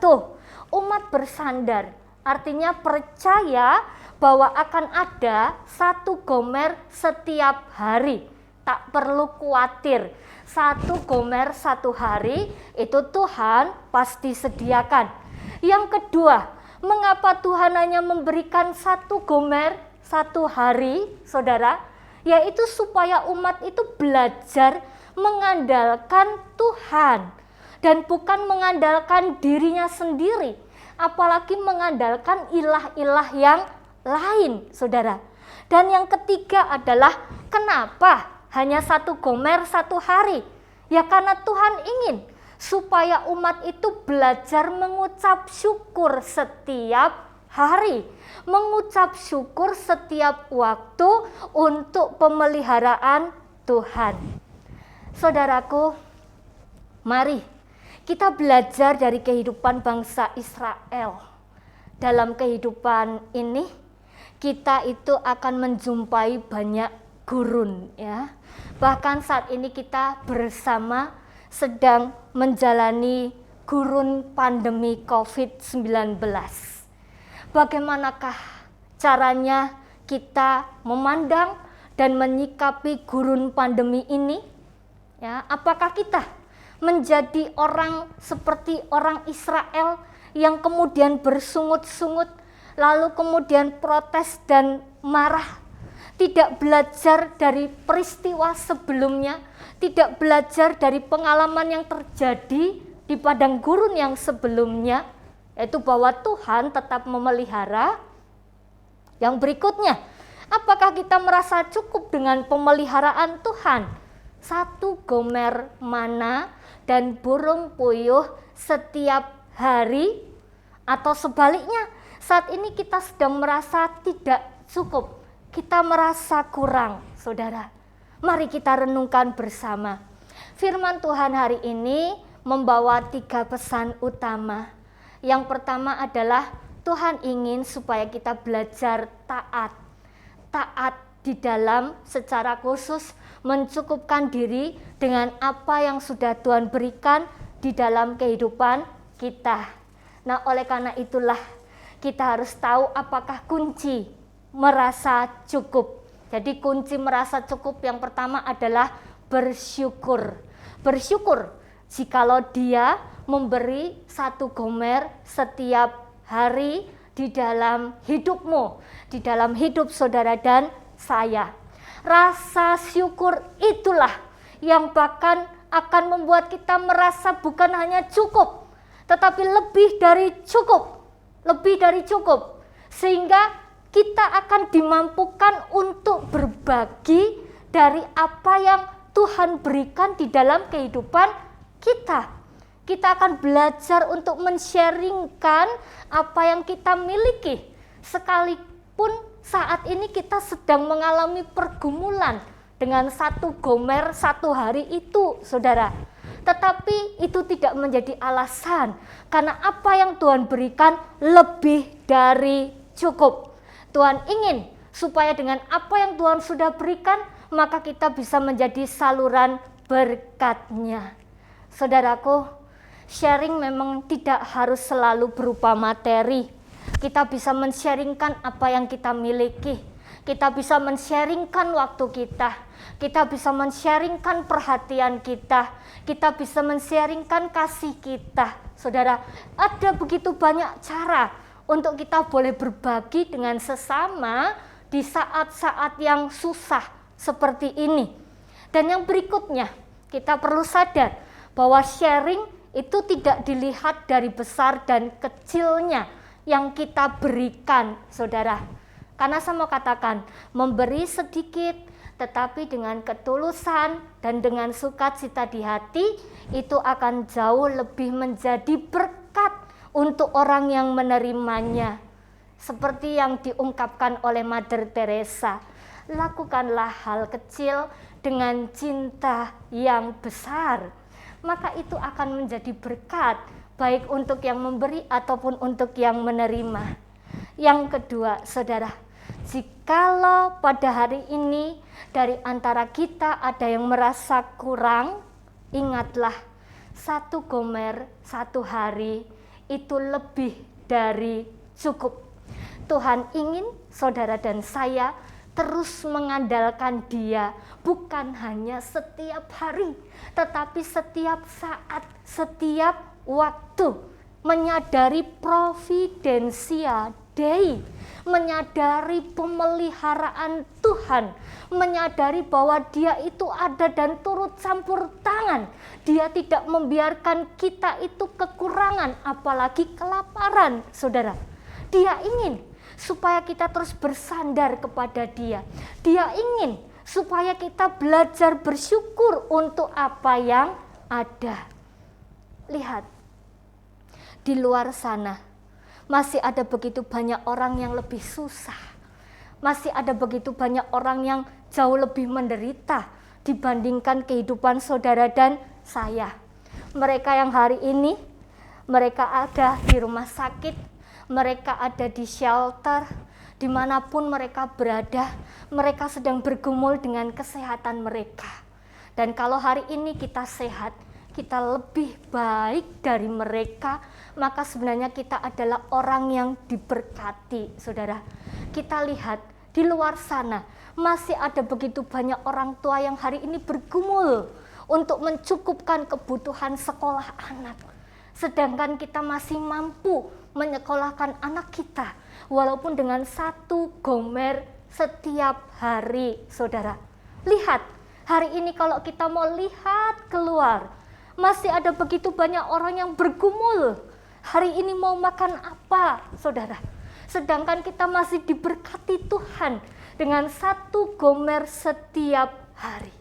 umat bersandar. Artinya percaya bahwa akan ada 1 gomer setiap hari. Tak perlu khawatir, 1 gomer 1 hari itu Tuhan pasti sediakan. Yang kedua, mengapa Tuhan hanya memberikan 1 gomer 1 hari, saudara? Yaitu supaya umat itu belajar mengandalkan Tuhan dan bukan mengandalkan dirinya sendiri, apalagi mengandalkan ilah-ilah yang lain, saudara. Dan yang ketiga adalah kenapa hanya 1 gomer 1 hari? Ya karena Tuhan ingin supaya umat itu belajar mengucap syukur setiap hari, mengucap syukur setiap waktu untuk pemeliharaan Tuhan. Saudaraku, mari kita belajar dari kehidupan bangsa Israel. Dalam kehidupan ini, kita itu akan menjumpai banyak gurun, ya. Bahkan saat ini kita bersama sedang menjalani gurun pandemi COVID-19. Bagaimanakah caranya kita memandang dan menyikapi gurun pandemi ini? Ya, apakah kita menjadi orang seperti orang Israel yang kemudian bersungut-sungut, lalu kemudian protes dan marah, tidak belajar dari peristiwa sebelumnya, tidak belajar dari pengalaman yang terjadi di padang gurun yang sebelumnya, yaitu bahwa Tuhan tetap memelihara? Yang berikutnya, apakah kita merasa cukup dengan pemeliharaan Tuhan? 1 gomer mana dan burung puyuh setiap hari, atau sebaliknya, saat ini kita sedang merasa tidak cukup, kita merasa kurang, saudara. Mari kita renungkan bersama. Firman Tuhan hari ini membawa 3 pesan utama. Yang pertama adalah Tuhan ingin supaya kita belajar taat. Taat di dalam secara khusus mencukupkan diri dengan apa yang sudah Tuhan berikan di dalam kehidupan kita. Nah, oleh karena itulah kita harus tahu apakah kunci merasa cukup. Jadi kunci merasa cukup yang pertama adalah bersyukur. Bersyukur jikalau Dia memberi 1 gomer setiap hari di dalam hidupmu, di dalam hidup saudara dan saya. Rasa syukur itulah yang bahkan akan membuat kita merasa bukan hanya cukup, tetapi lebih dari cukup, lebih dari cukup, sehingga kita akan dimampukan untuk berbagi dari apa yang Tuhan berikan di dalam kehidupan kita. Kita akan belajar untuk men-sharingkan apa yang kita miliki, sekalipun saat ini kita sedang mengalami pergumulan dengan 1 gomer 1 hari itu, saudara. Tetapi itu tidak menjadi alasan, karena apa yang Tuhan berikan lebih dari cukup. Tuhan ingin supaya dengan apa yang Tuhan sudah berikan, maka kita bisa menjadi saluran berkat-Nya. Saudaraku, sharing memang tidak harus selalu berupa materi. Kita bisa men-sharingkan apa yang kita miliki. Kita bisa men-sharingkan waktu kita. Kita bisa men-sharingkan perhatian kita. Kita bisa men-sharingkan kasih kita. Saudara, ada begitu banyak cara untuk kita boleh berbagi dengan sesama di saat-saat yang susah seperti ini. Dan yang berikutnya, kita perlu sadar bahwa sharing itu tidak dilihat dari besar dan kecilnya yang kita berikan, saudara. Karena saya mau katakan, memberi sedikit tetapi dengan ketulusan dan dengan sukacita di hati, itu akan jauh lebih menjadi berkat untuk orang yang menerimanya. Seperti yang diungkapkan oleh Mother Teresa, lakukanlah hal kecil dengan cinta yang besar, maka itu akan menjadi berkat baik untuk yang memberi ataupun untuk yang menerima. Yang kedua, saudara, jikalau pada hari ini dari antara kita ada yang merasa kurang, ingatlah, 1 gomer 1 hari itu lebih dari cukup. Tuhan ingin saudara dan saya terus mengandalkan Dia, bukan hanya setiap hari, tetapi setiap saat, setiap waktu, menyadari providensia Dei, menyadari pemeliharaan Tuhan, menyadari bahwa Dia itu ada dan turut campur tangan. Dia tidak membiarkan kita itu kekurangan, apalagi kelaparan, saudara. Dia ingin supaya kita terus bersandar kepada Dia. Dia ingin supaya kita belajar bersyukur untuk apa yang ada. Lihat, di luar sana masih ada begitu banyak orang yang lebih susah. Masih ada begitu banyak orang yang jauh lebih menderita dibandingkan kehidupan saudara dan saya. Mereka yang hari ini, mereka ada di rumah sakit, mereka ada di shelter, dimanapun mereka berada, mereka sedang bergumul dengan kesehatan mereka. Dan kalau hari ini kita sehat, kita lebih baik dari mereka, maka sebenarnya kita adalah orang yang diberkati, saudara. Kita lihat di luar sana, masih ada begitu banyak orang tua yang hari ini bergumul untuk mencukupkan kebutuhan sekolah anak. Sedangkan kita masih mampu menyekolahkan anak kita, walaupun dengan 1 gomer setiap hari, saudara. Lihat, hari ini kalau kita mau lihat keluar, masih ada begitu banyak orang yang bergumul. Hari ini mau makan apa, saudara? Sedangkan kita masih diberkati Tuhan dengan 1 gomer setiap hari.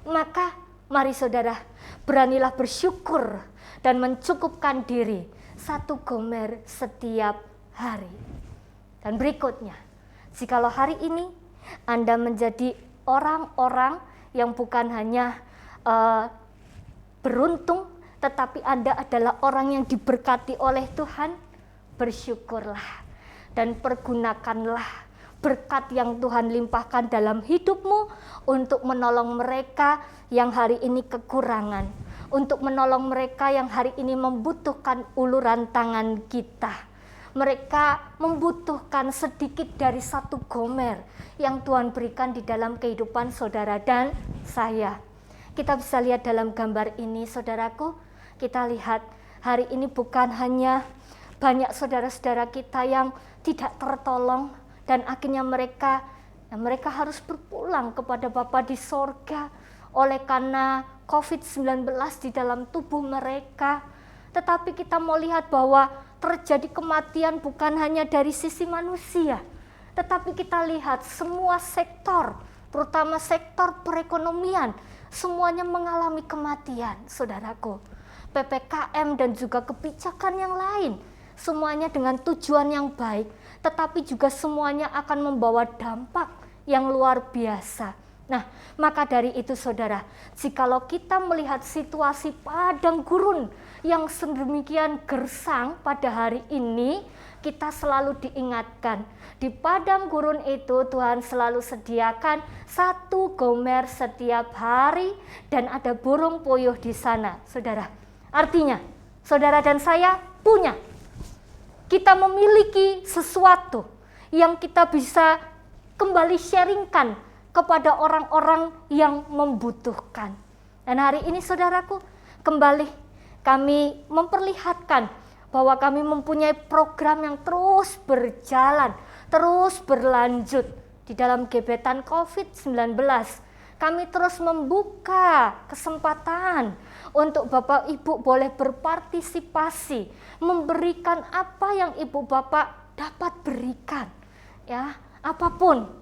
Maka mari saudara, beranilah bersyukur dan mencukupkan diri 1 gomer setiap hari. Dan berikutnya, jikalau hari ini Anda menjadi orang-orang yang bukan hanya beruntung, tetapi Anda adalah orang yang diberkati oleh Tuhan, bersyukurlah dan pergunakanlah berkat yang Tuhan limpahkan dalam hidupmu untuk menolong mereka yang hari ini kekurangan, untuk menolong mereka yang hari ini membutuhkan uluran tangan kita. Mereka membutuhkan sedikit dari 1 gomer yang Tuhan berikan di dalam kehidupan saudara dan saya. Kita bisa lihat dalam gambar ini, saudaraku, kita lihat hari ini bukan hanya banyak saudara-saudara kita yang tidak tertolong, dan akhirnya mereka harus berpulang kepada Bapa di sorga oleh karena COVID-19 di dalam tubuh mereka. Tetapi kita mau lihat bahwa terjadi kematian bukan hanya dari sisi manusia, tetapi kita lihat semua sektor, terutama sektor perekonomian, semuanya mengalami kematian, saudaraku. PPKM dan juga kebijakan yang lain, semuanya dengan tujuan yang baik, tetapi juga semuanya akan membawa dampak yang luar biasa. Nah, maka dari itu saudara, jikalau kita melihat situasi padang gurun yang sedemikian gersang pada hari ini, kita selalu diingatkan, di padang gurun itu Tuhan selalu sediakan 1 gomer setiap hari dan ada burung puyuh di sana, saudara. Artinya, saudara dan saya punya, kita memiliki sesuatu yang kita bisa kembali sharingkan kepada orang-orang yang membutuhkan. Dan hari ini saudaraku, kembali kami memperlihatkan bahwa kami mempunyai program yang terus berjalan, terus berlanjut di dalam gebetan COVID-19. Kami terus membuka kesempatan untuk Bapak Ibu boleh berpartisipasi, memberikan apa yang Ibu Bapak dapat berikan. Ya, apapun.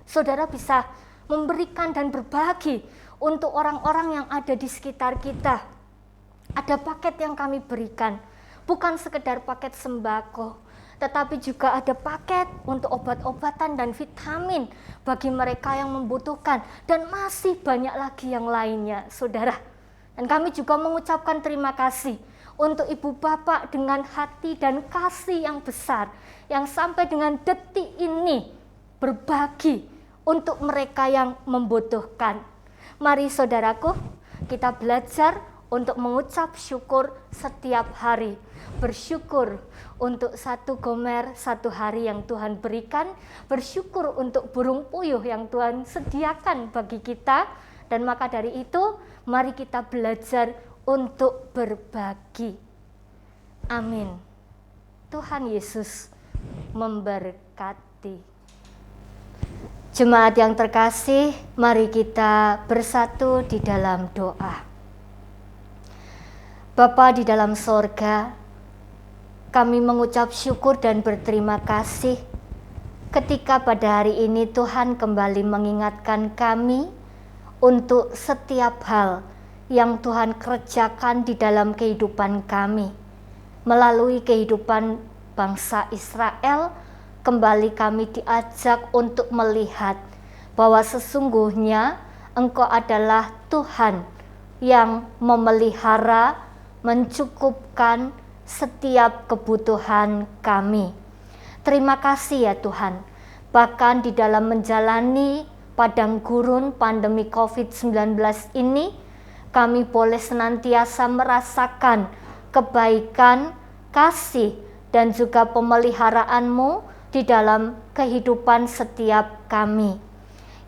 Saudara bisa memberikan dan berbagi untuk orang-orang yang ada di sekitar kita. Ada paket yang kami berikan. bukan sekedar paket sembako, tetapi juga ada paket untuk obat-obatan dan vitamin bagi mereka yang membutuhkan, dan masih banyak lagi yang lainnya, saudara. Dan kami juga mengucapkan terima kasih untuk ibu bapak dengan hati dan kasih yang besar, yang sampai dengan detik ini berbagi untuk mereka yang membutuhkan. Mari saudaraku, kita belajar untuk mengucap syukur setiap hari. Bersyukur untuk 1 gomer 1 hari yang Tuhan berikan, bersyukur untuk burung puyuh yang Tuhan sediakan bagi kita, dan maka dari itu mari kita belajar untuk berbagi. Amin. Tuhan Yesus memberkati. Jemaat yang terkasih, mari kita bersatu di dalam doa. Bapa di dalam sorga, kami mengucap syukur dan berterima kasih ketika pada hari ini Tuhan kembali mengingatkan kami untuk setiap hal yang Tuhan kerjakan di dalam kehidupan kami. Melalui kehidupan bangsa Israel, kembali kami diajak untuk melihat bahwa sesungguhnya Engkau adalah Tuhan yang memelihara, mencukupkan setiap kebutuhan kami. Terima kasih ya Tuhan, bahkan di dalam menjalani padang gurun pandemi COVID-19 ini, kami boleh senantiasa merasakan kebaikan, kasih, dan juga pemeliharaan-Mu di dalam kehidupan setiap kami.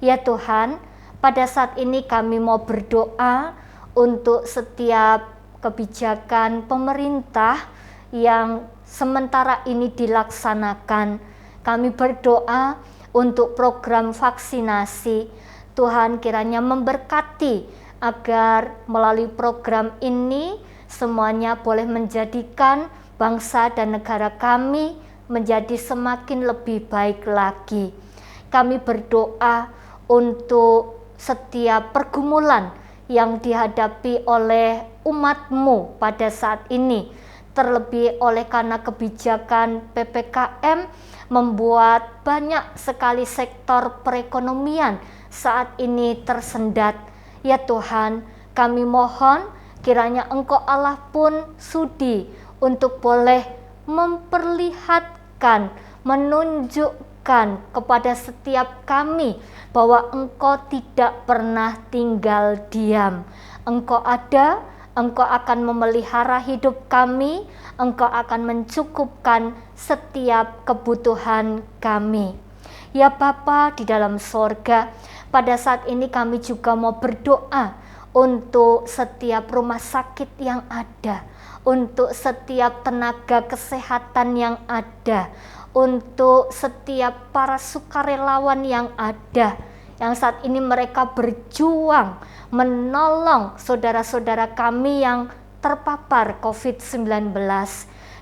Ya Tuhan, pada saat ini kami mau berdoa untuk setiap kebijakan pemerintah yang sementara ini dilaksanakan. Kami berdoa untuk program vaksinasi. Tuhan kiranya memberkati agar melalui program ini semuanya boleh menjadikan bangsa dan negara kami menjadi semakin lebih baik lagi. Kami berdoa untuk setiap pergumulan yang dihadapi oleh umat-Mu pada saat ini, terlebih oleh karena kebijakan PPKM membuat banyak sekali sektor perekonomian saat ini tersendat. Ya Tuhan, kami mohon kiranya Engkau Allah pun sudi untuk boleh memperlihatkan, menunjukkan kepada setiap kami bahwa Engkau tidak pernah tinggal diam. Engkau ada, Engkau akan memelihara hidup kami, Engkau akan mencukupkan setiap kebutuhan kami. Ya Bapa di dalam sorga, pada saat ini kami juga mau berdoa untuk setiap rumah sakit yang ada, untuk setiap tenaga kesehatan yang ada, untuk setiap para sukarelawan yang ada, yang saat ini mereka berjuang menolong saudara-saudara kami yang terpapar COVID-19.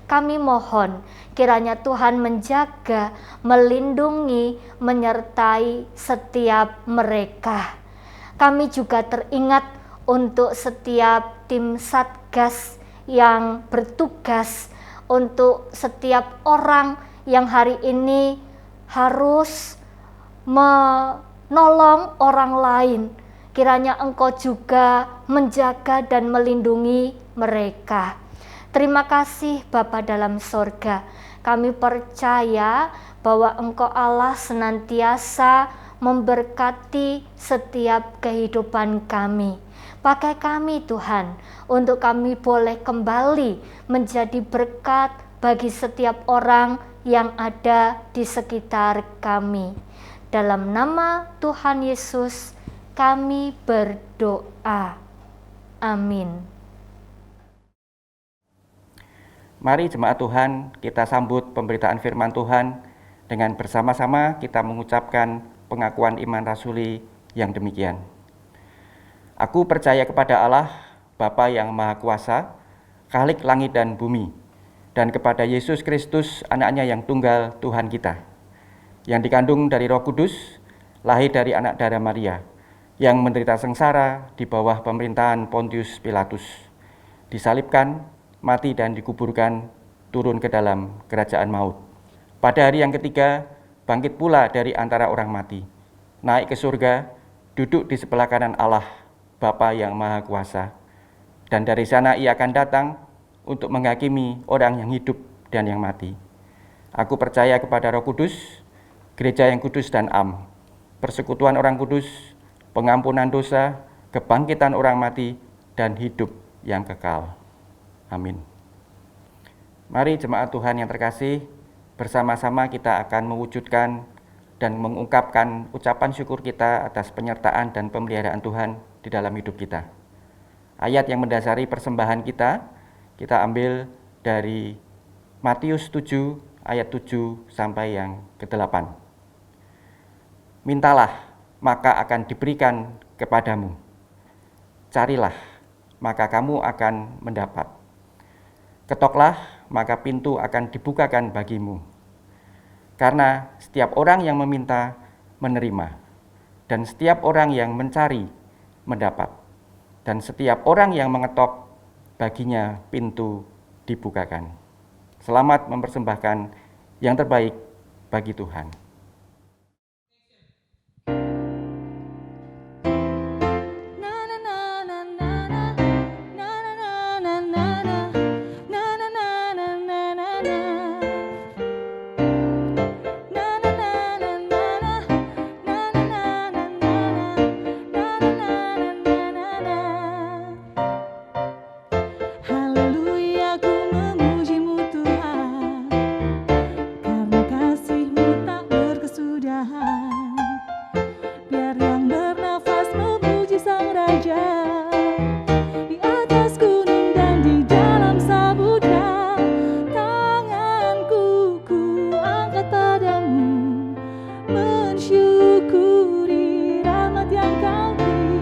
Kami mohon kiranya Tuhan menjaga, melindungi, menyertai setiap mereka. Kami juga teringat untuk setiap tim Satgas yang bertugas, untuk setiap orang yang hari ini harus menolong orang lain. Kiranya Engkau juga menjaga dan melindungi mereka. Terima kasih Bapa dalam sorga. Kami percaya bahwa Engkau Allah senantiasa memberkati setiap kehidupan kami. Pakai kami Tuhan, untuk kami boleh kembali menjadi berkat bagi setiap orang yang ada di sekitar kami. Dalam nama Tuhan Yesus kami berdoa. Amin. Mari jemaat Tuhan, kita sambut pemberitaan firman Tuhan dengan bersama-sama kita mengucapkan pengakuan iman rasuli yang demikian. Aku percaya kepada Allah, Bapa yang Maha Kuasa, Khalik langit dan bumi, dan kepada Yesus Kristus, anaknya yang tunggal Tuhan kita, yang dikandung dari Roh Kudus, lahir dari anak darah Maria, yang menderita sengsara di bawah pemerintahan Pontius Pilatus, disalibkan, mati dan dikuburkan, turun ke dalam kerajaan maut. Pada hari yang ketiga, bangkit pula dari antara orang mati, naik ke surga, duduk di sebelah kanan Allah, Bapa yang Maha Kuasa. Dan dari sana ia akan datang untuk menghakimi orang yang hidup dan yang mati. Aku percaya kepada Roh Kudus, gereja yang kudus dan am, persekutuan orang kudus, pengampunan dosa, kebangkitan orang mati, dan hidup yang kekal. Amin. Mari jemaat Tuhan yang terkasih, bersama-sama kita akan mewujudkan dan mengungkapkan ucapan syukur kita atas penyertaan dan pemeliharaan Tuhan di dalam hidup kita. Ayat yang mendasari persembahan kita ambil dari Matius 7 ayat 7 sampai yang ke-8. Mintalah, maka akan diberikan kepadamu. Carilah, maka kamu akan mendapat. Ketoklah, maka pintu akan dibukakan bagimu. Karena setiap orang yang meminta, menerima. Dan setiap orang yang mencari, mendapat. Dan setiap orang yang mengetok, baginya pintu dibukakan. Selamat mempersembahkan yang terbaik bagi Tuhan. Haleluya, ku memuji-Mu Tuhan, karena kasih-Mu tak berkesudahan. Biar yang bernafas memuji Sang Raja, di atas gunung dan di dalam samudra. Tanganku ku angkat padamu, mensyukuri rahmat yang Kau beri.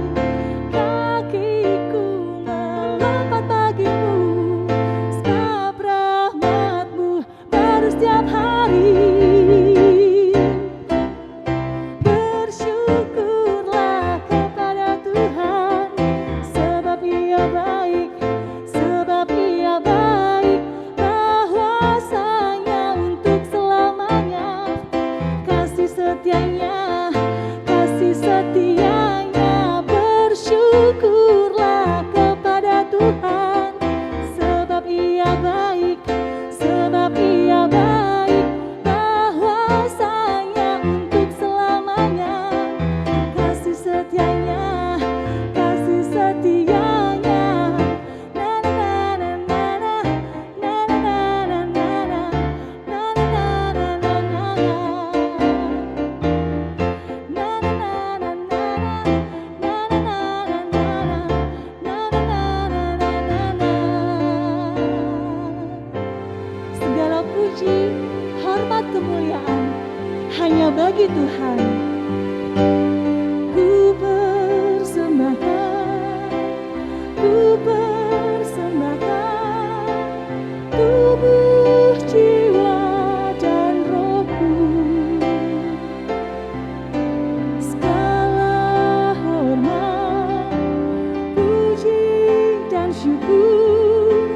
Kakiku melompat bagimu, sebab rahmat-Mu baru setiap hari. Bersyukurlah kepada Tuhan, sebab Ia baik, bahwasanya untuk selamanya. Kasih setianya, bersyukurlah kepada Tuhan, sebab Ia baik, bahwasanya untuk selamanya. Kasih setianya, na na na na na, na na na na na, na na na na na. Segala puji, hormat, kemuliaan hanya bagi Tuhan. Ku persembahkan tubuh, jiwa, dan rohku. Segala hormat, puji, dan syukur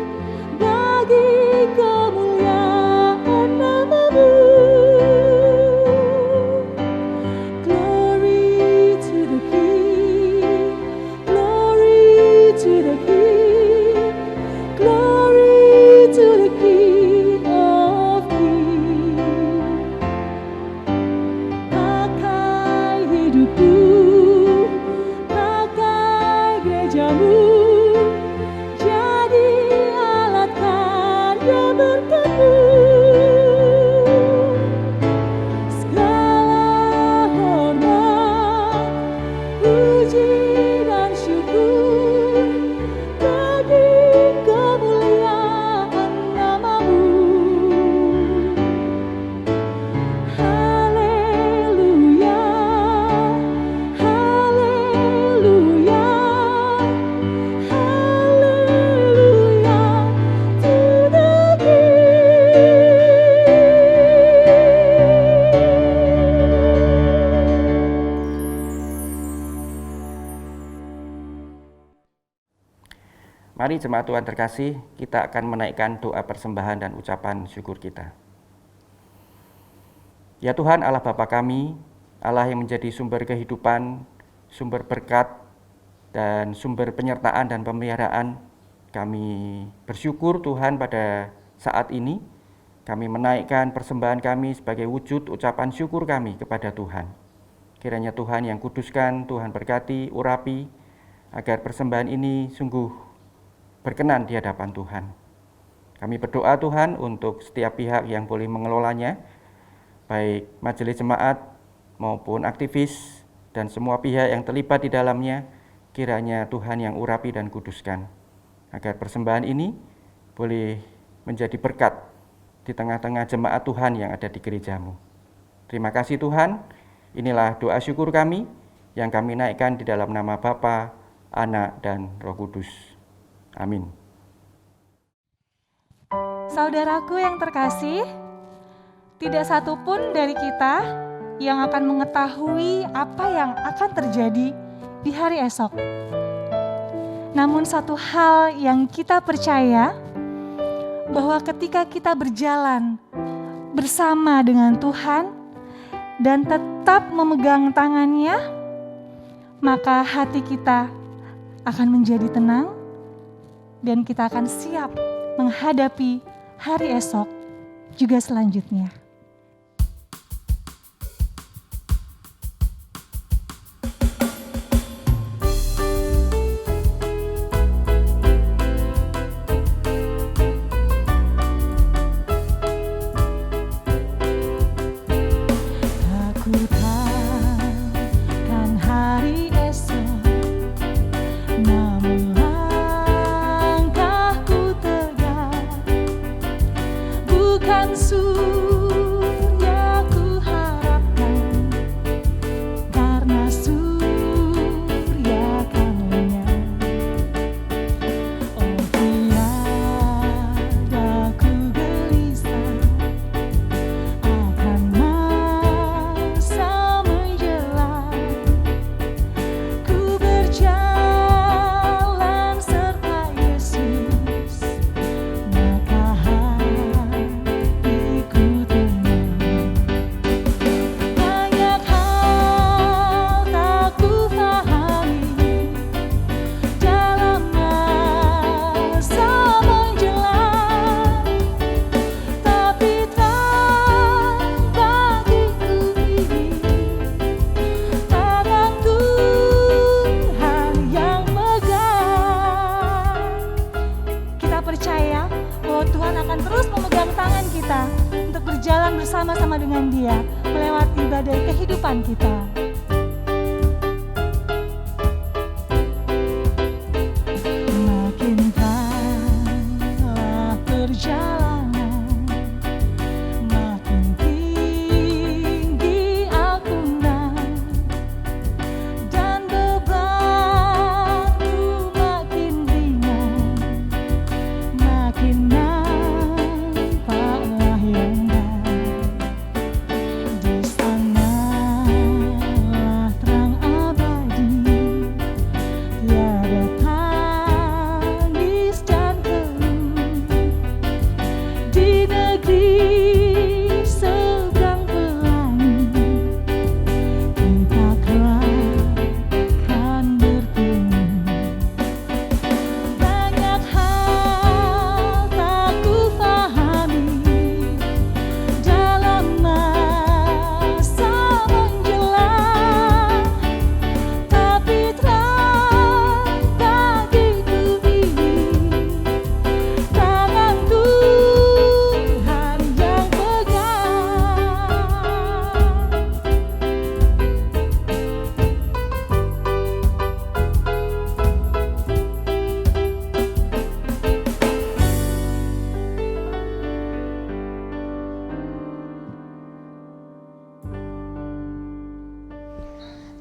bagi kemuliaan nama-Mu. Mari jemaat Tuhan terkasih, kita akan menaikkan doa persembahan dan ucapan syukur kita. Ya Tuhan Allah Bapa kami, Allah yang menjadi sumber kehidupan, sumber berkat, dan sumber penyertaan dan pemeliharaan, kami bersyukur Tuhan pada saat ini, kami menaikkan persembahan kami sebagai wujud ucapan syukur kami kepada Tuhan. Kiranya Tuhan yang kuduskan, Tuhan berkati, urapi, agar persembahan ini sungguh berkenan di hadapan Tuhan. Kami berdoa Tuhan untuk setiap pihak yang boleh mengelolanya, baik majelis jemaat maupun aktivis dan semua pihak yang terlibat di dalamnya, kiranya Tuhan yang urapi dan kuduskan, agar persembahan ini boleh menjadi berkat di tengah-tengah jemaat Tuhan yang ada di gerejamu. Terima kasih Tuhan, inilah doa syukur kami yang kami naikkan di dalam nama Bapa, Anak, dan Roh Kudus. Amin. Saudaraku yang terkasih, tidak satu pun dari kita yang akan mengetahui apa yang akan terjadi di hari esok. Namun satu hal yang kita percaya, bahwa ketika kita berjalan bersama dengan Tuhan dan tetap memegang tangannya, maka hati kita akan menjadi tenang dan kita akan siap menghadapi hari esok juga selanjutnya. Bersama-sama dengan Dia melewati badai kehidupan kita. Makinkanlah perjalanan, makin tinggi akungan, dan bebanku makin ringan, makin nampaklah yang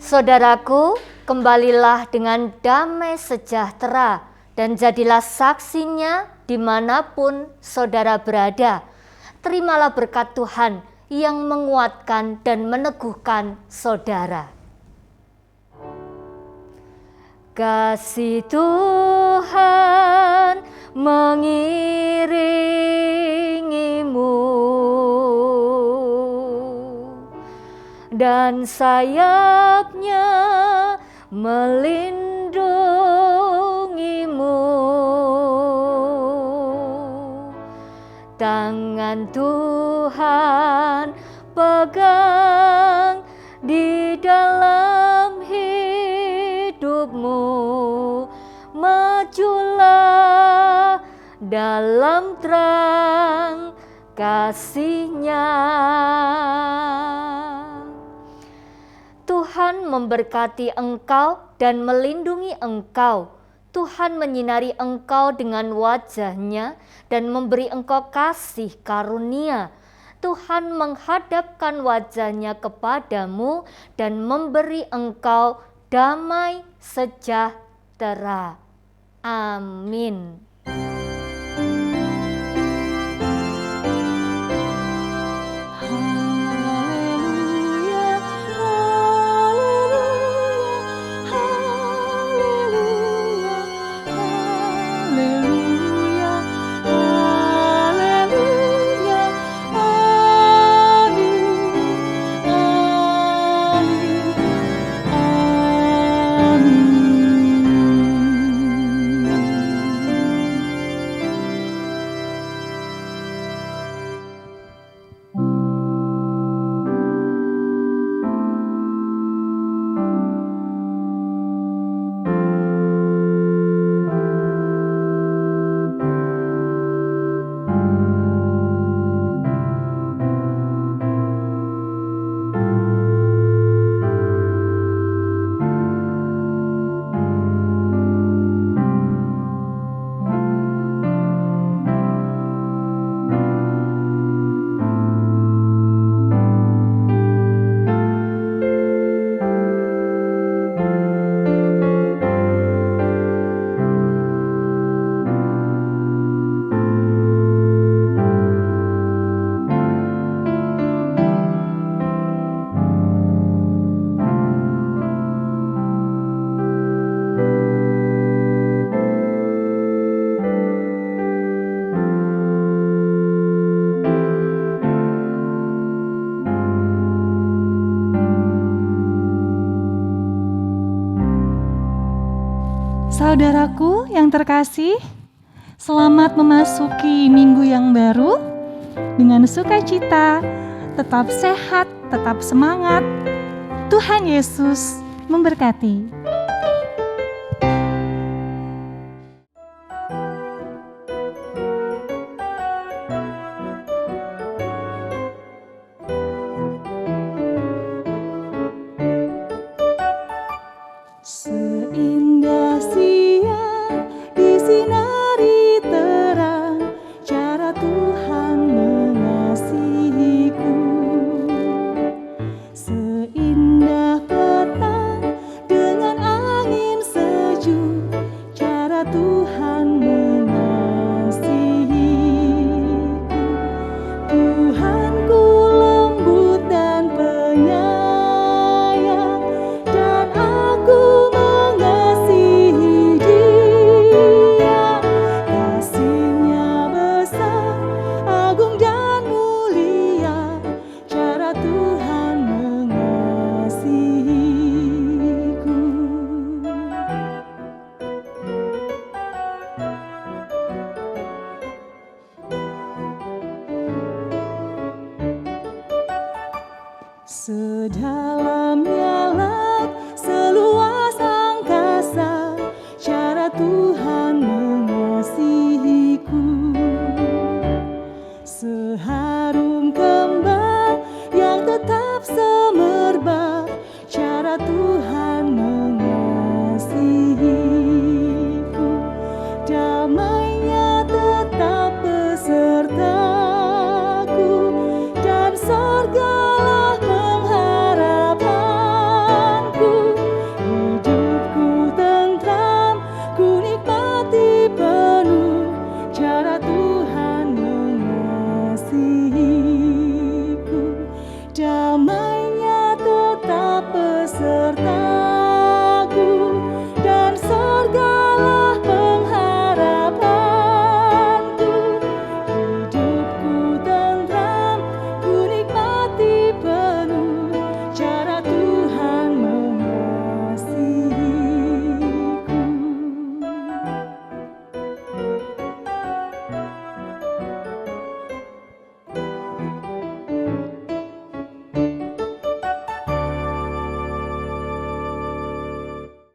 Saudaraku, kembalilah dengan damai sejahtera dan jadilah saksinya dimanapun saudara berada. Terimalah berkat Tuhan yang menguatkan dan meneguhkan saudara. Kasih Tuhan Tuhan mengiringimu dan sayapnya melindungimu. Tangan Tuhan pegang di dalam hidupmu. Majulah dalam terang kasih-Nya. Tuhan memberkati engkau dan melindungi engkau. Tuhan menyinari engkau dengan wajah-Nya dan memberi engkau kasih karunia. Tuhan menghadapkan wajah-Nya kepadamu dan memberi engkau damai sejahtera. Amin. Saudaraku yang terkasih, selamat memasuki minggu yang baru dengan sukacita, tetap sehat, tetap semangat. Tuhan Yesus memberkati. Seindah siang disinari terang, cara Tuhan mengasihiku. Seindah petang dengan angin sejuk, cara Tuhan mengasihiku. Tuhanku lembut dan penyayang, dan aku mengasihi Dia. Kasih-Nya besar, agung dan mulia, cara Tuhan mengasihiku. Sedalam